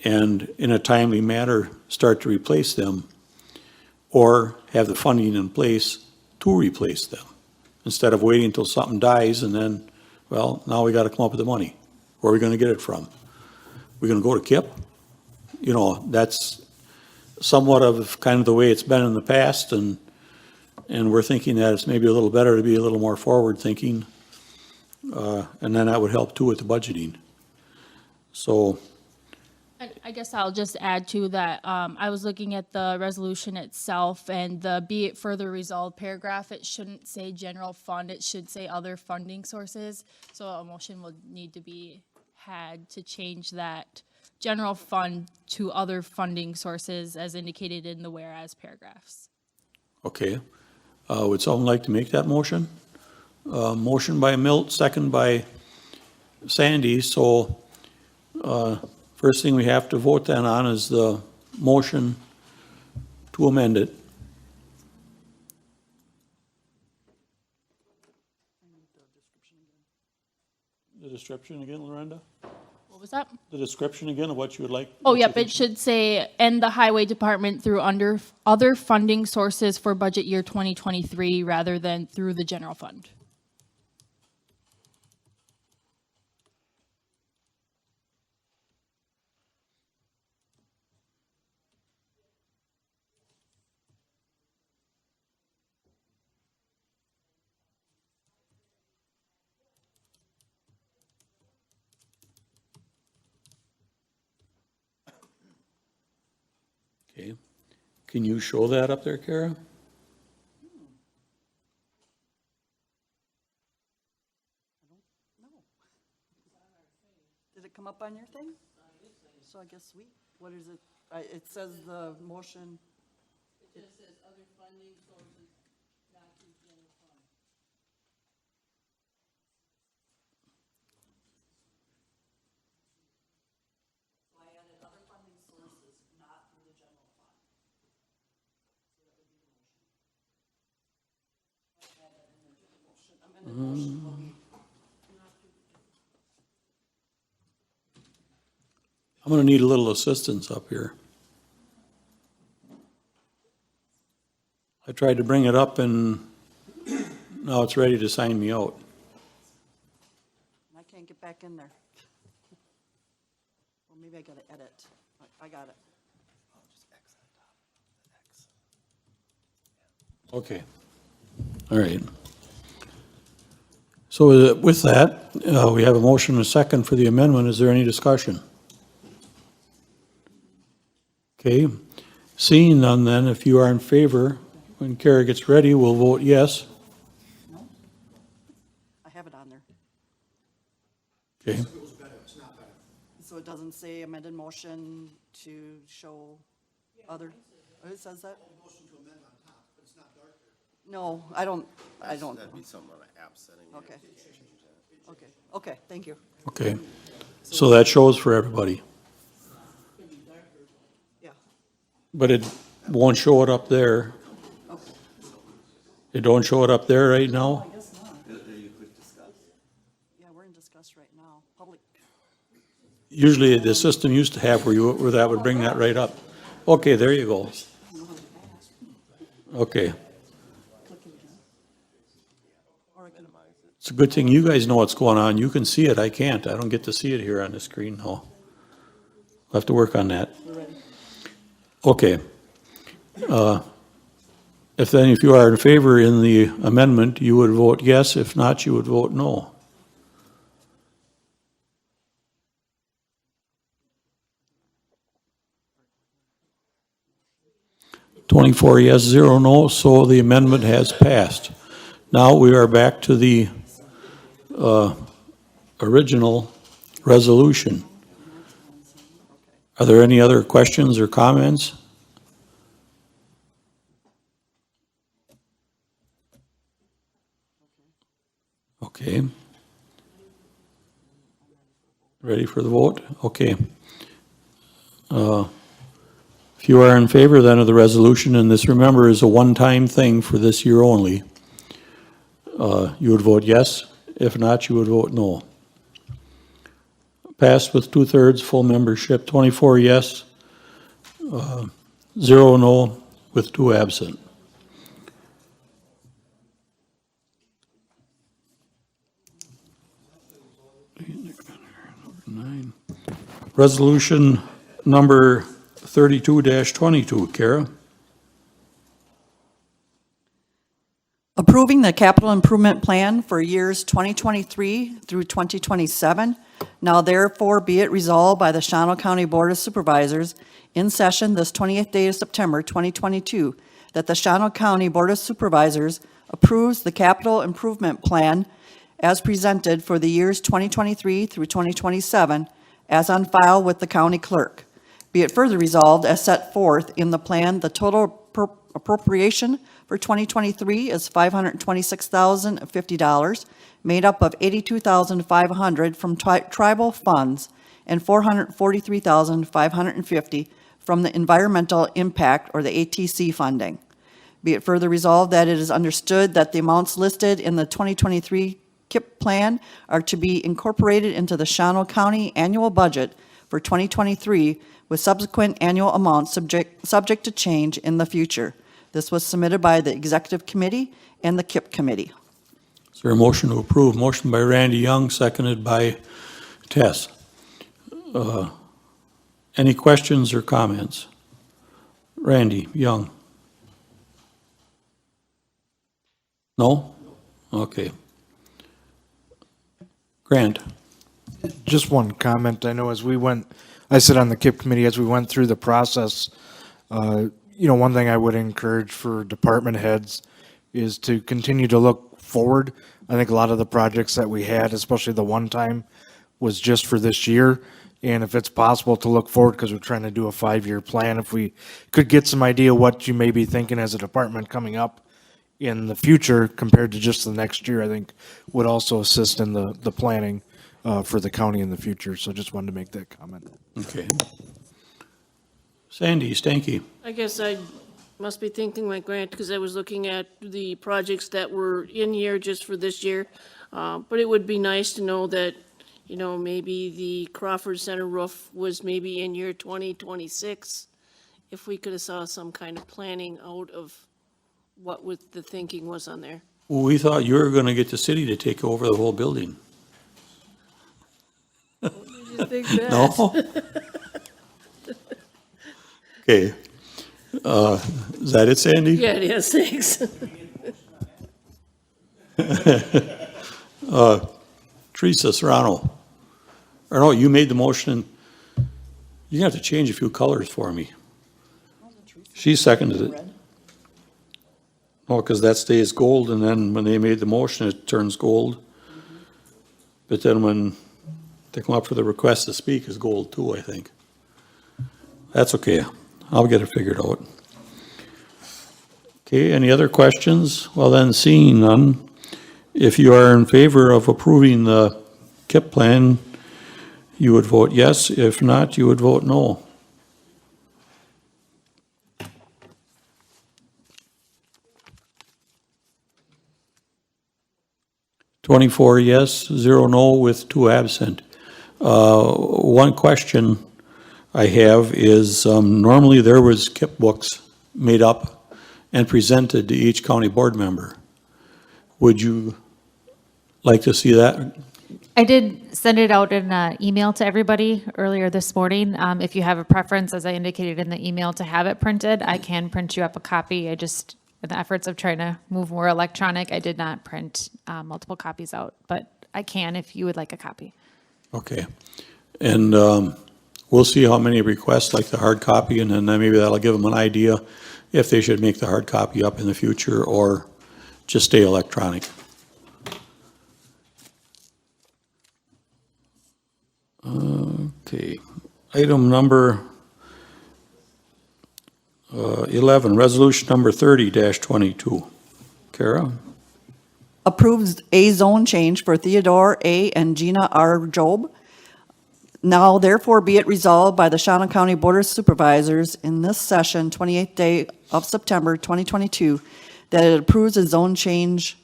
and in a timely manner start to replace them, or have the funding in place to replace them, instead of waiting until something dies and then, well, now we got to come up with the money. Where are we going to get it from? We're going to go to KIP? You know, that's somewhat of kind of the way it's been in the past, and we're thinking that it's maybe a little better to be a little more forward thinking And then that would help too with the budgeting. So, And I guess I'll just add to that, I was looking at the resolution itself and the be it further resolved paragraph, it shouldn't say general fund, it should say other funding sources. So a motion will need to be had to change that general fund to other funding sources as indicated in the whereas paragraphs. okay. Would someone like to make that motion? Motion by Milt, second by Sandy, so, first thing we have to vote then on is the motion to amend it. The description again, Lorenda? What was that? The description again of what you would like? Oh, what you yep, think- it should say, and the highway department through under other funding sources for budget year 2023 rather than through the general fund. Okay. Can you show that up there, Kara? Did it come up on your thing? So I guess what is it? It says the motion. It just says other funding sources, not through general fund. So I added other funding sources, not through the general fund. So that would be the motion. I add that in there to the motion. Amended motion will be. I'm gonna need a little assistance up here. I tried to bring it up and now it's ready to sign me out. I can't get back in there. Well, maybe I gotta edit. I got it. Okay. All right. So with that, we have a motion and a second for the amendment. Is there any discussion? Okay. Seeing none then, if you are in favor, when Kara gets ready, we'll vote yes. I have it on there. Okay. So it doesn't say amended motion to show other, oh, it says that? No, I don't. That'd be something on an app setting. Okay. Okay, thank you. Okay. So that shows for everybody. Yeah. But it won't show it up there. It don't show it up there right now? I guess not. Yeah, we're in discuss right now. Public, Usually the system used to have where that would bring that right up. Okay, there you go. Okay. It's a good thing you guys know what's going on. You can see it. I can't. I don't get to see it here on the screen. No. I'll have to work on that. Okay. If you are in favor in the amendment, you would vote yes. If not, you would vote no. "24 yes, 0 no," so the amendment has passed. Now we are back to the original resolution. Are there any other questions or comments? Okay. Ready for the vote? Okay. If you are in favor then of the resolution, and this, remember, is a one-time thing for this year only, you would vote yes. If not, you would vote no. Passed with 2/3 full membership, 24 yes, 0 no, with 2 absent. Resolution number 32-22, Kara? Approve approving the capital improvement plan for years 2023 through 2027. Now therefore be it resolved by the Shawano County Board of Supervisors in session this 20th day of September 2022 that the Shawano County Board of Supervisors approves the capital improvement plan as presented for the years 2023 through 2027 as on file with the county clerk. Be it further resolved as set forth in the plan, the total appropriation for 2023 is $526,050, made up of $82,500 from tribal funds and $443,550 from the environmental impact or the ATC funding. Be it further resolved that it is understood that the amounts listed in the 2023 KIP plan are to be incorporated into the Shawano County annual budget for 2023 with subsequent annual amounts subject to change in the future. This was submitted by the Executive Committee and the KIP Committee. Is there a motion to approve? Motion by Randy Young, seconded by Tess. Any questions or comments? Randy Young? No? Okay. Grant? Just one comment. I know I sit on the KIP committee, as we went through the process, one thing I would encourage for department heads is to continue to look forward. I think a lot of the projects that we had, especially the one time, was just for this year. And if it's possible to look forward, because we're trying to do a 5-year plan, if we could get some idea what you may be thinking as a department coming up in the future compared to just the next year, I think would also assist in the planning for the county in the future. So just wanted to make that comment. Okay. Sandy Stanky? I guess I must be thinking like Grant, because I was looking at the projects that were in year just for this year. But it would be nice to know that, maybe the Crawford Center roof was maybe in year 2026. If we could have saw some kind of planning out of what the thinking was on there. We thought you were going to get the city to take over the whole building. Did you think that? No? Okay. Is that it, Sandy? Yeah, it is, thanks. Teresa Serrano. Or no, you made the motion. You have to change a few colors for me. She seconded it. Oh, because that stays gold, and then when they made the motion, it turns gold. But then when they come up for the request to speak, is gold too, I think. That's okay. I'll get it figured out. Okay, any other questions? Well then, seeing none, if you are in favor of approving the KIP plan, you would vote yes. If not, you would vote no. "24 yes, 0 no, with 2 absent. One question I have is, normally there was KIP books made up and presented to each county board member. Would you like to see that? I did send it out in an email to everybody earlier this morning. If you have a preference, as I indicated in the email, to have it printed, I can print you up a copy. I just, in the efforts of trying to move more electronic, I did not print multiple copies out, but I can if you would like a copy. Okay. And we'll see how many requests like the hard copy, and then maybe that'll give them an idea if they should make the hard copy up in the future or just stay electronic. Okay. Item number 11, resolution number 30-22. Kara? Approves a zone change for Theodore A. and Gina R. Job. Now therefore be it resolved by the Shawano County Board of Supervisors in this session, 28th day of September 2022, that it approves a zone change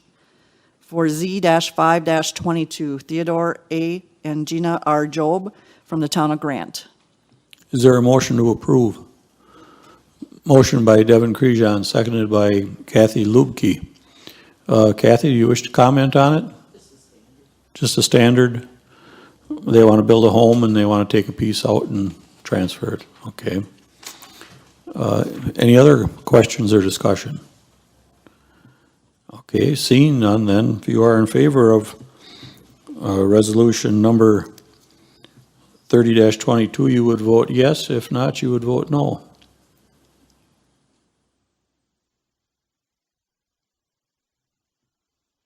for Z-5-22, Theodore A. and Gina R. Job from the town of Grant. Is there a motion to approve? Motion by Devin Crejon, seconded by Kathy Lubke. Kathy, do you wish to comment on it? Just a standard? They want to build a home and they want to take a piece out and transfer it. Okay. Any other questions or discussion? Okay. Okay, seeing none then, if you are in favor of resolution number 30-22, you would vote yes. If not, you would vote no.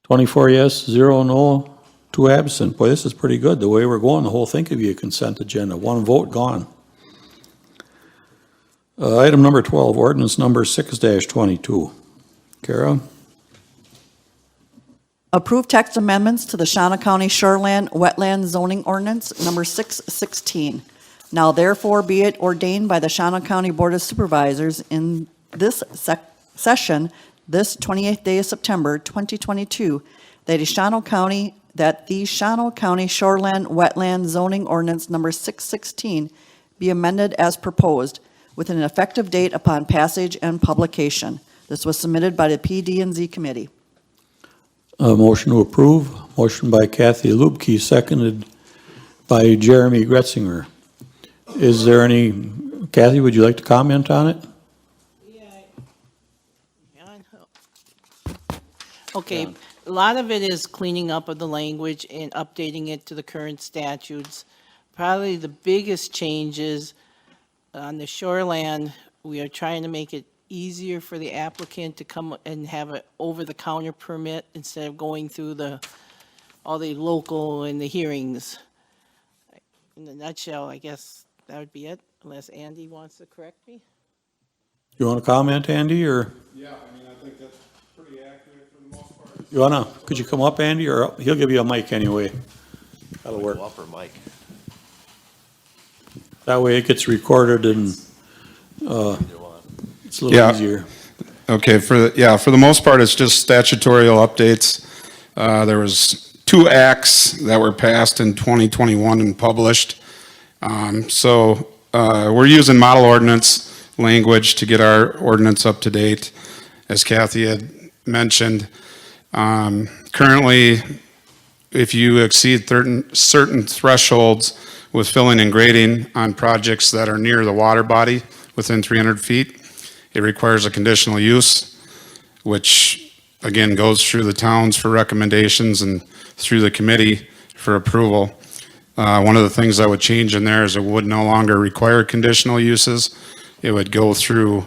Twenty-four yes, 0 no, 2 absent. Boy, this is pretty good. The way we're going, the whole thing could be a consent agenda. 1 vote gone. Item number 12, ordinance number 6-22. Kara? Approve text amendments to the Shawano County Shoreland Wetland Zoning Ordinance Number 616. Now therefore be it ordained by the Shawano County Board of Supervisors in this session, this 28th day of September 2022, that the Shawano County Shoreland Wetland Zoning Ordinance Number 616 be amended as proposed with an effective date upon passage and publication. This was submitted by the PD&Z Committee. Motion to approve. Motion by Kathy Lubke, seconded by Jeremy Gretzinger. Is there any, Kathy, would you like to comment on it? Okay, a lot of it is cleaning up of the language and updating it to the current statutes. Probably the biggest changes on the shoreland, we are trying to make it easier for the applicant to come and have an over-the-counter permit instead of going through all the local and the hearings. In a nutshell, I guess that would be it, unless Andy wants to correct me. You want to comment, Andy, or? Yeah, I mean, I think that's pretty accurate for the most part. You wanna, could you come up, Andy, or he'll give you a mic anyway? That'll work. Upper mic. That way it gets recorded and, it's a little Yeah. easier. Okay, for the most part, it's just statutorial updates. There was 2 acts that were passed in 2021 and published. So we're using model ordinance language to get our ordinance up to date, as Kathy had mentioned. Currently, if you exceed certain thresholds with filling and grading on projects that are near the water body within 300 feet, it requires a conditional use, which again goes through the towns for recommendations and through the committee for approval. One of the things that would change in there is it would no longer require conditional uses. It would go through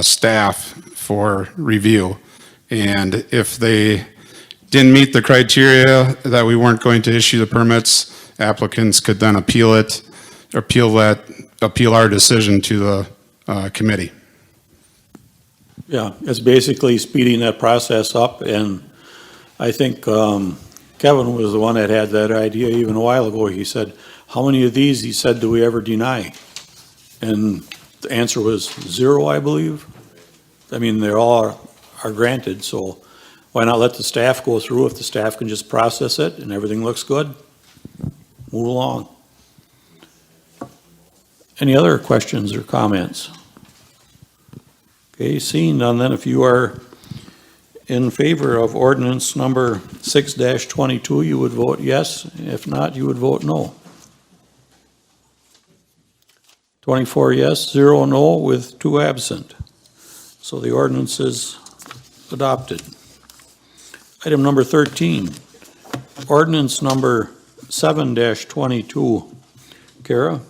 staff for review. And if they didn't meet the criteria that we weren't going to issue the permits, applicants could then appeal our decision to the committee. Yeah, it's basically speeding that process up, and I think Kevin was the one that had that idea even a while ago. He said, how many of these, he said, do we ever deny? And the answer was 0, I believe. I mean, they all are granted, so why not let the staff go through? If the staff can just process it and everything looks good, move along. Any other questions or comments? Okay, seeing none, then if you are in favor of ordinance number 6-22, you would vote yes. If not, you would vote no. 24 yes, 0 no, with 2 absent. So the ordinance is adopted. Item number 13, ordinance number 7-22. Kara?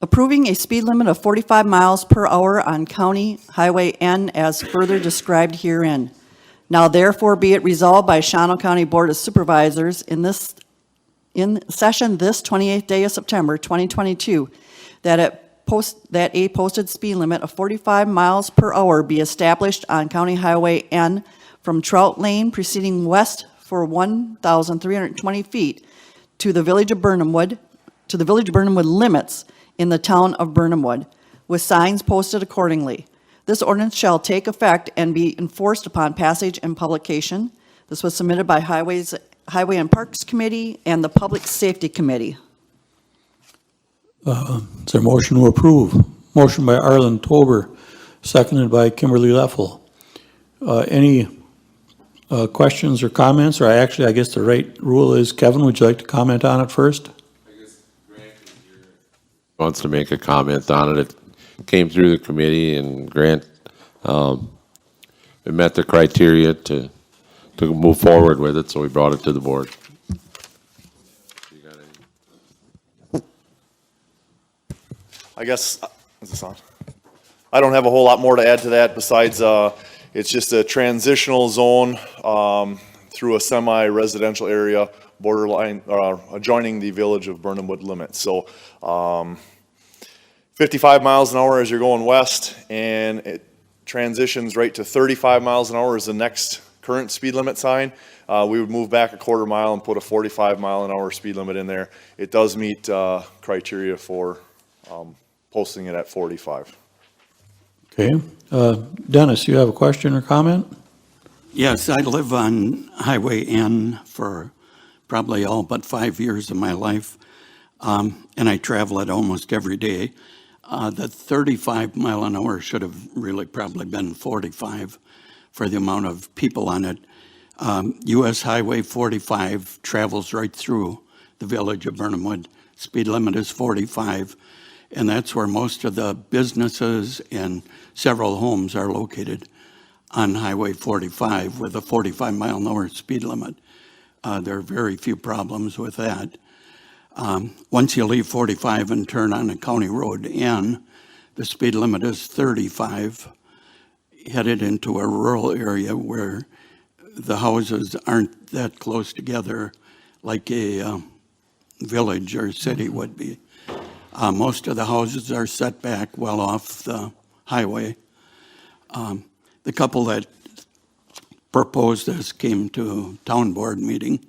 Approving a speed limit of 45 miles per hour on County Highway N as further described herein. Now therefore be it resolved by Shawano County Board of Supervisors in session this 28th day of September 2022 that a posted speed limit of 45 miles per hour be established on County Highway N from Trout Lane proceeding west for 1,320 feet to the Village of Burnhamwood, limits in the town of Burnhamwood, with signs posted accordingly. This ordinance shall take effect and be enforced upon passage and publication. This was submitted by Highway and Parks Committee and the Public Safety Committee. Is there a motion to approve? Motion by Arlen Tober, seconded by Kimberly Leffel. Any questions or comments? Or I guess the right rule is, Kevin, would you like to comment on it first? Wants to make a comment on it. It came through the committee, and Grant it met the criteria to move forward with it, so we brought it to the board. I guess, is this on? I don't have a whole lot more to add to that besides, it's just a transitional zone, through a semi-residential area borderline, adjoining the village of Burnhamwood limits. So, 55 miles an hour as you're going west, and it transitions right to 35 miles an hour is the next current speed limit sign. We would move back a quarter mile and put a 45 mile an hour speed limit in there. It does meet, criteria for, posting it at 45. Okay. Dennis, you have a question or comment? Yes, I live on Highway N for probably all but 5 years of my life, and I travel it almost every day. The 35 mile an hour should have really probably been 45 for the amount of people on it. US Highway 45 travels right through the village of Burnhamwood. Speed limit is 45, and that's where most of the businesses and several homes are located, on Highway 45 with a 45 mile an hour speed limit. There are very few problems with that. Once you leave 45 and turn on a county road N, the speed limit is 35, headed into a rural area where the houses aren't that close together like a village or city would be. Most of the houses are set back well off the highway. The couple that proposed this came to a town board meeting,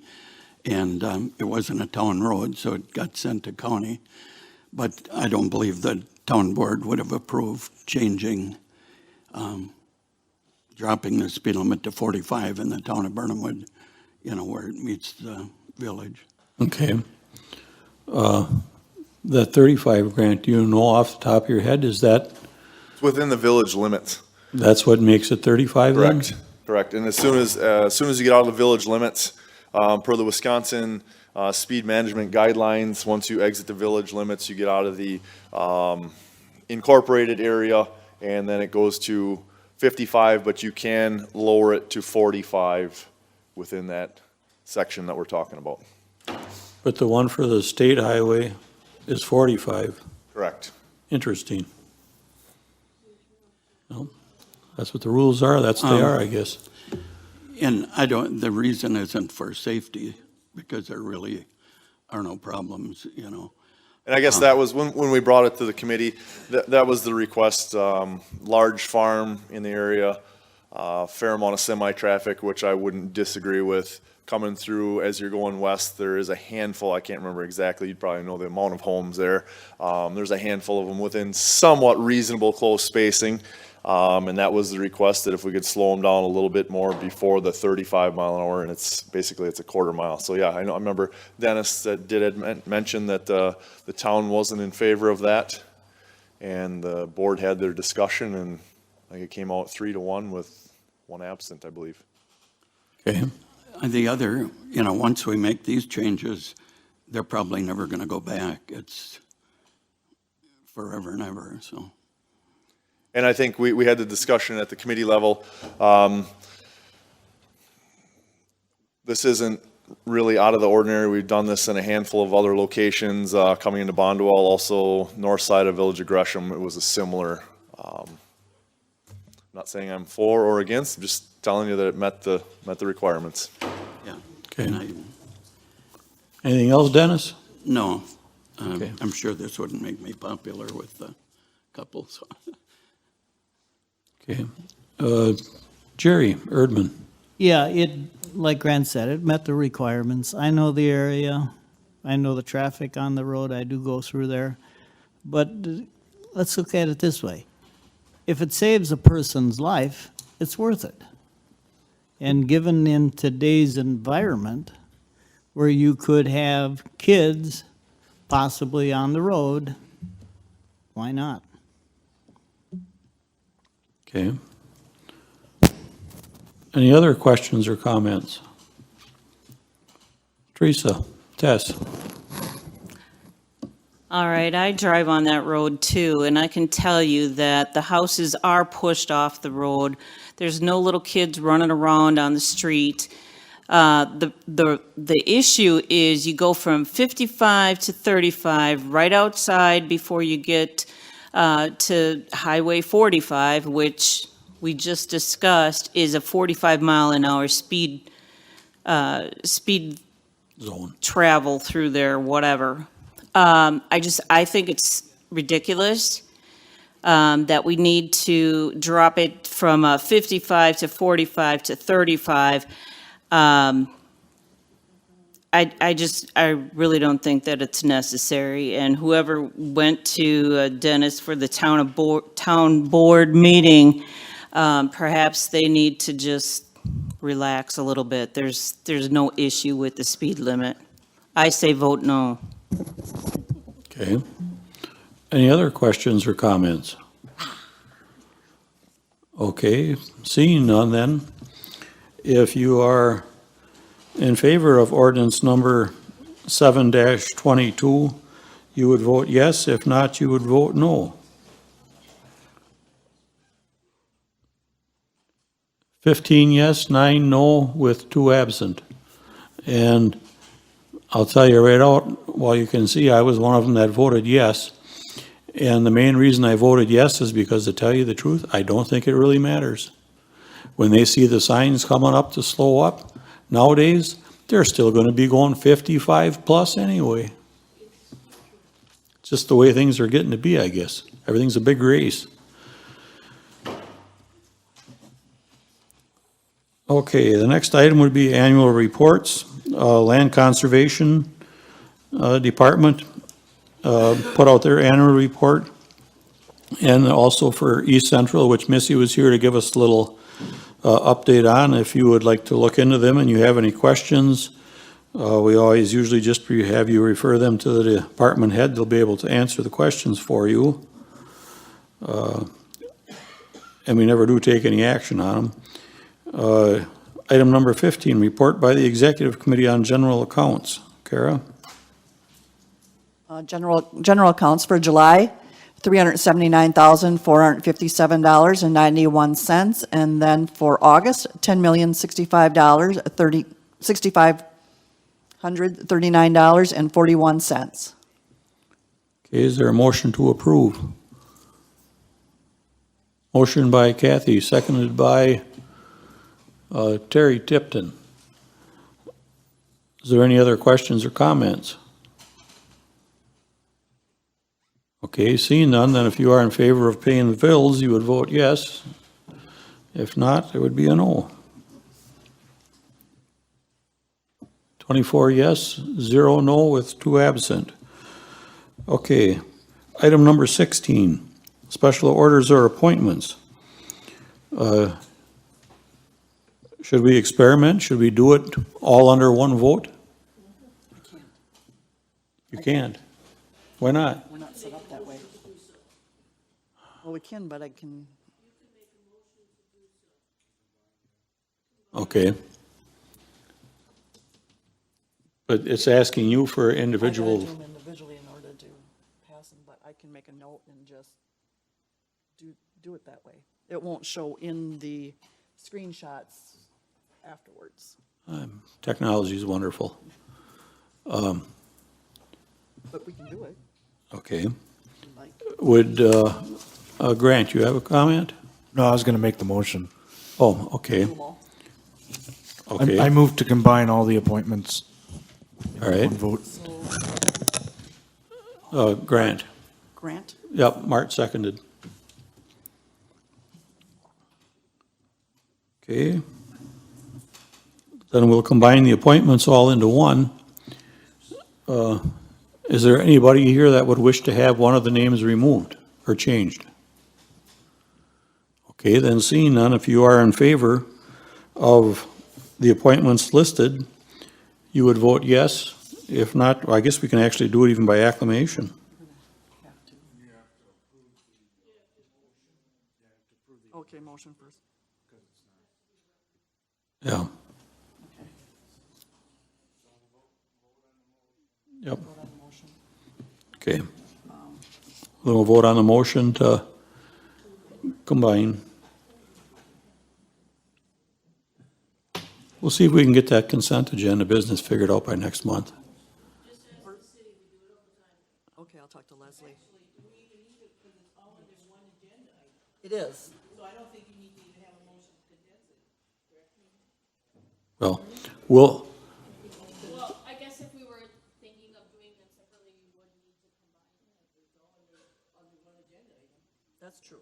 and it wasn't a town road, so it got sent to county. But I don't believe the town board would have approved changing, dropping the speed limit to 45 in the town of Burnhamwood, where it meets the village. Okay. The 35 grant, do you know off the top of your head, is that, It's within the village limits. that's what makes it 35 then? Correct, correct. And as soon as you get out of the village limits, per the Wisconsin speed management guidelines, once you exit the village limits, you get out of the incorporated area, and then it goes to 55, but you can lower it to 45 within that section that we're talking about. But the one for the state highway is 45. Correct. Interesting. Well, that's what the rules are, that's what they are, I guess. And the reason isn't for safety, because there really are no problems, And I guess that was, when we brought it to the committee, that was the request, large farm in the area, fair amount of semi-traffic, which I wouldn't disagree with. Coming through as you're going west, there is a handful, I can't remember exactly, you'd probably know the amount of homes there. There's a handful of them within somewhat reasonable close spacing. And that was the request, that if we could slow them down a little bit more before the 35 mile an hour, and it's a quarter mile. So yeah, I remember Dennis did mention that the town wasn't in favor of that, and the board had their discussion, and I think it came out 3-1 with one absent, I believe. Okay. The other, once we make these changes, they're probably never going to go back. It's forever and ever, so. And I think we had the discussion at the committee level. This isn't really out of the ordinary. We've done this in a handful of other locations, coming into Bondwell, also north side of Village of Gresham. It was a similar, not saying I'm for or against, I'm just telling you that it met the requirements. Yeah. Okay. Anything else, Dennis? No, Okay. I'm sure this wouldn't make me popular with the couples. Okay. Jerry Erdman. Yeah, like Grant said, it met the requirements. I know the area. I know the traffic on the road. I do go through there. But let's look at it this way. If it saves a person's life, it's worth it. And given in today's environment, where you could have kids possibly on the road, why not? Okay. Any other questions or comments? Teresa, Tess. All right, I drive on that road too, and I can tell you that the houses are pushed off the road. There's no little kids running around on the street. The issue is you go from 55 to 35 right outside before you get to Highway 45, which we just discussed is a 45-mile-an-hour speed Zone. travel through there, whatever. I think it's ridiculous that we need to drop it from 55 to 45 to 35. I really don't think that it's necessary. And whoever went to Dennis for the town board meeting, perhaps they need to just relax a little bit. There's no issue with the speed limit. I say vote no. Okay. Any other questions or comments? Okay, seeing none then, if you are in favor of ordinance number 7-22, you would vote yes. If not, you would vote no. 15 yes, 9 no, with 2 absent. And I'll tell you right out, well, you can see I was one of them that voted yes. And the main reason I voted yes is because, to tell you the truth, I don't think it really matters. When they see the signs coming up to slow up, nowadays, they're still going to be going 55 plus anyway. It's just the way things are getting to be, I guess. Everything's a big race. Okay, the next item would be annual reports. Land Conservation Department put out their annual report. And also for East Central, which Missy was here to give us a little update on. If you would like to look into them and you have any questions, we always usually just have you refer them to the department head. They'll be able to answer the questions for you. And we never do take any action on them. Item number 15, report by the Executive Committee on General Accounts. Kara? General accounts for July, $379,457.91, and then for August, $10,065,639.41. Okay, is there a motion to approve? Motion by Kathy, seconded by Terry Tipton. Is there any other questions or comments? Okay, seeing none, then if you are in favor of paying the bills, you would vote yes. If not, it would be a no. 24 yes, 0 no, with 2 absent. Okay, item number 16, special orders or appointments. Should we experiment? Should we do it all under one vote? You can't. Why not? We're not set up that way. Well, we can, but I can. Okay. But it's asking you for individual. I gotta do them individually in order to pass them, but I can make a note and just do it that way. It won't show in the screenshots afterwards. Technology is wonderful. But we can do it. Okay. Would, Grant, you have a comment? No, I was going to make the motion. Oh, okay. Okay. I moved to combine all the appointments. All right. One vote. Grant. Grant? Yep, Mart seconded. Okay. Then we'll combine the appointments all into one. Is there anybody here that would wish to have one of the names removed or changed? Okay, then seeing none, if you are in favor of the appointments listed, you would vote yes. If not, well, I guess we can actually do it even by acclamation. Okay, motion first. Yeah. Yep. Okay. Then we'll vote on the motion to combine. We'll see if we can get that consent agenda business figured out by next month. Okay, I'll talk to Leslie. It is. Well, we'll, Well, I guess if we were thinking of doing them separately, we wouldn't need to combine them. That's true.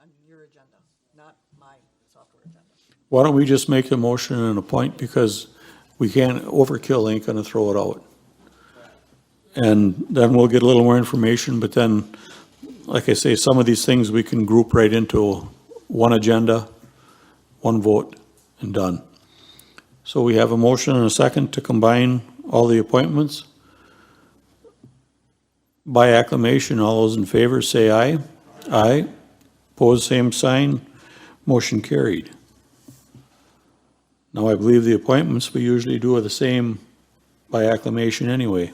On your agenda, not my software agenda. why don't we just make the motion and appoint, because we can't, overkill ain't gonna throw it out. And then we'll get a little more information, but then, like I say, some of these things we can group right into one agenda, one vote, and done. So we have a motion and a second to combine all the appointments. By acclamation, all those in favor say aye. Aye. Opposed, same sign. Motion carried. Now, I believe the appointments we usually do are the same by acclamation anyway.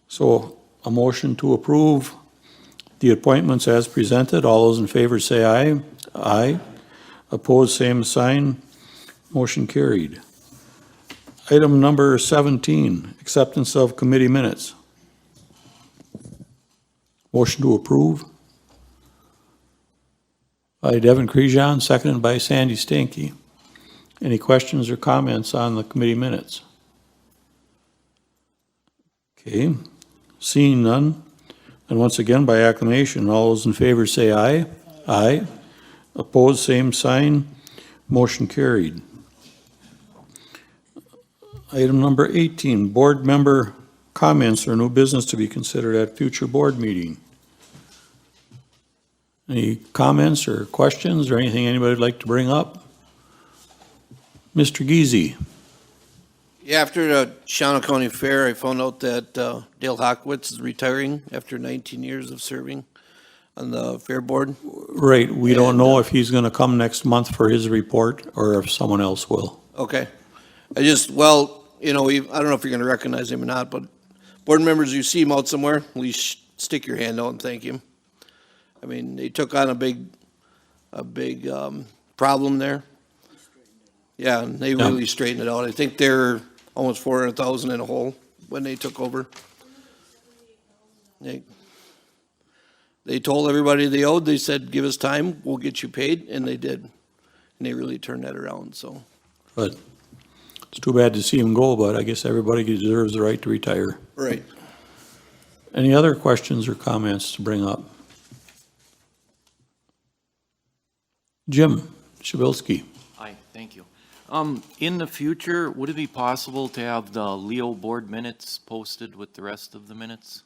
So a motion to approve the appointments as presented. All those in favor say aye. Aye. Opposed, same sign. Motion carried. Item number 17, acceptance of committee minutes. Motion to approve by Devin Crejon, seconded by Sandy Stanky. Any questions or comments on the committee minutes? Okay, seeing none, and once again by acclamation, all those in favor say aye. Aye. Opposed, same sign. Motion carried. Item number 18, board member comments or new business to be considered at future board meeting. Any comments or questions or anything anybody would like to bring up? Mr. Geezy. Yeah, after the Shawano County Fair, I found out that Dale Hockwitz is retiring after 19 years of serving on the fair board. Right, we don't know if he's gonna come next month for his report or if someone else will. Okay. I just, well, you know, I don't know if you're gonna recognize him or not, but board members, you see him out somewhere, at least stick your hand out and thank him. I mean, they took on a big problem there. Yeah, and they really straightened it out. I think they're almost 400,000 in a hole when they took over. They told everybody they owed, they said, give us time, we'll get you paid, and they did. And they really turned that around, so. But it's too bad to see him go, but I guess everybody deserves the right to retire. Right. Any other questions or comments to bring up? Jim Shabilsky. Hi, thank you. In the future, would it be possible to have the Leo board minutes posted with the rest of the minutes?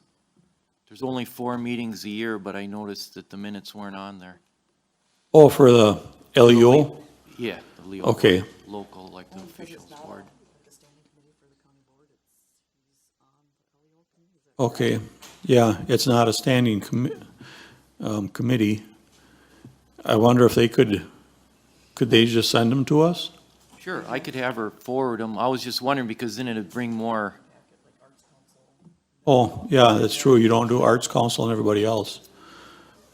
There's only 4 meetings a year, but I noticed that the minutes weren't on there. Oh, for the LEO? Yeah, the Leo. Okay. Board, local elected officials board. Okay, yeah, it's not a standing committee. I wonder if they could they just send them to us? Sure, I could have her forward them. I was just wondering because then it'd bring more. Oh, yeah, that's true. You don't do Arts Council and everybody else.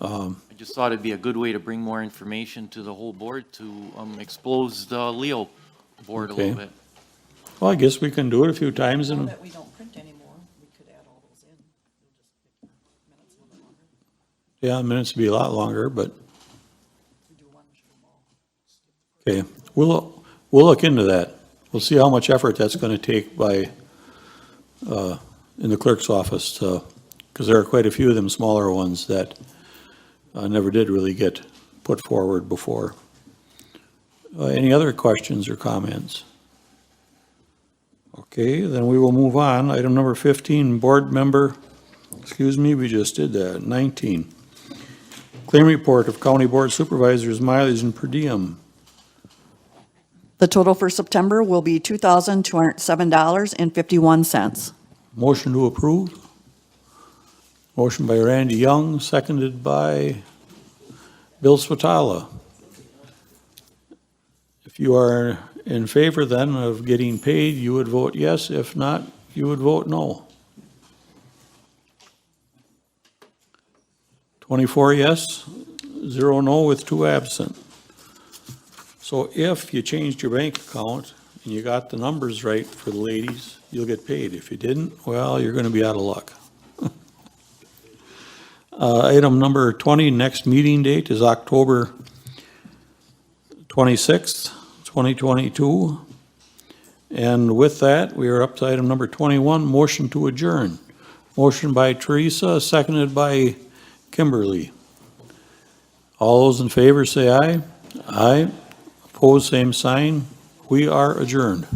I just thought it'd be a good way to bring more information to the whole board to expose the Leo board a little Okay. bit. Well, I guess we can do it a few times Now and, that we don't print anymore, we could add all those in. We'll just make minutes a little bit longer. yeah, minutes would be a lot longer, but, We do one, we should do them all. okay. We'll look into that. We'll see how much effort that's gonna take by, in the clerk's office to, because there are quite a few of them smaller ones that never did really get put forward before. Any other questions or comments? Okay, then we will move on. Item number 15, board member, we just did that. 19, claim report of County Board Supervisors mileage and per diem. The total for September will be $2,207.51. Motion to approve. Motion by Randy Young, seconded by Bill Swatala. If you are in favor then of getting paid, you would vote yes. If not, you would vote no. 24 yes, 0 no with 2 absent. So if you changed your bank account and you got the numbers right for the ladies, you'll get paid. If you didn't, well, you're going to be out of luck. Item number 20, next meeting date is October 26th, 2022. And with that, we are up to item number 21, motion to adjourn. Motion by Teresa, seconded by Kimberly. All those in favor say aye. Aye. Opposed, same sign. We are adjourned.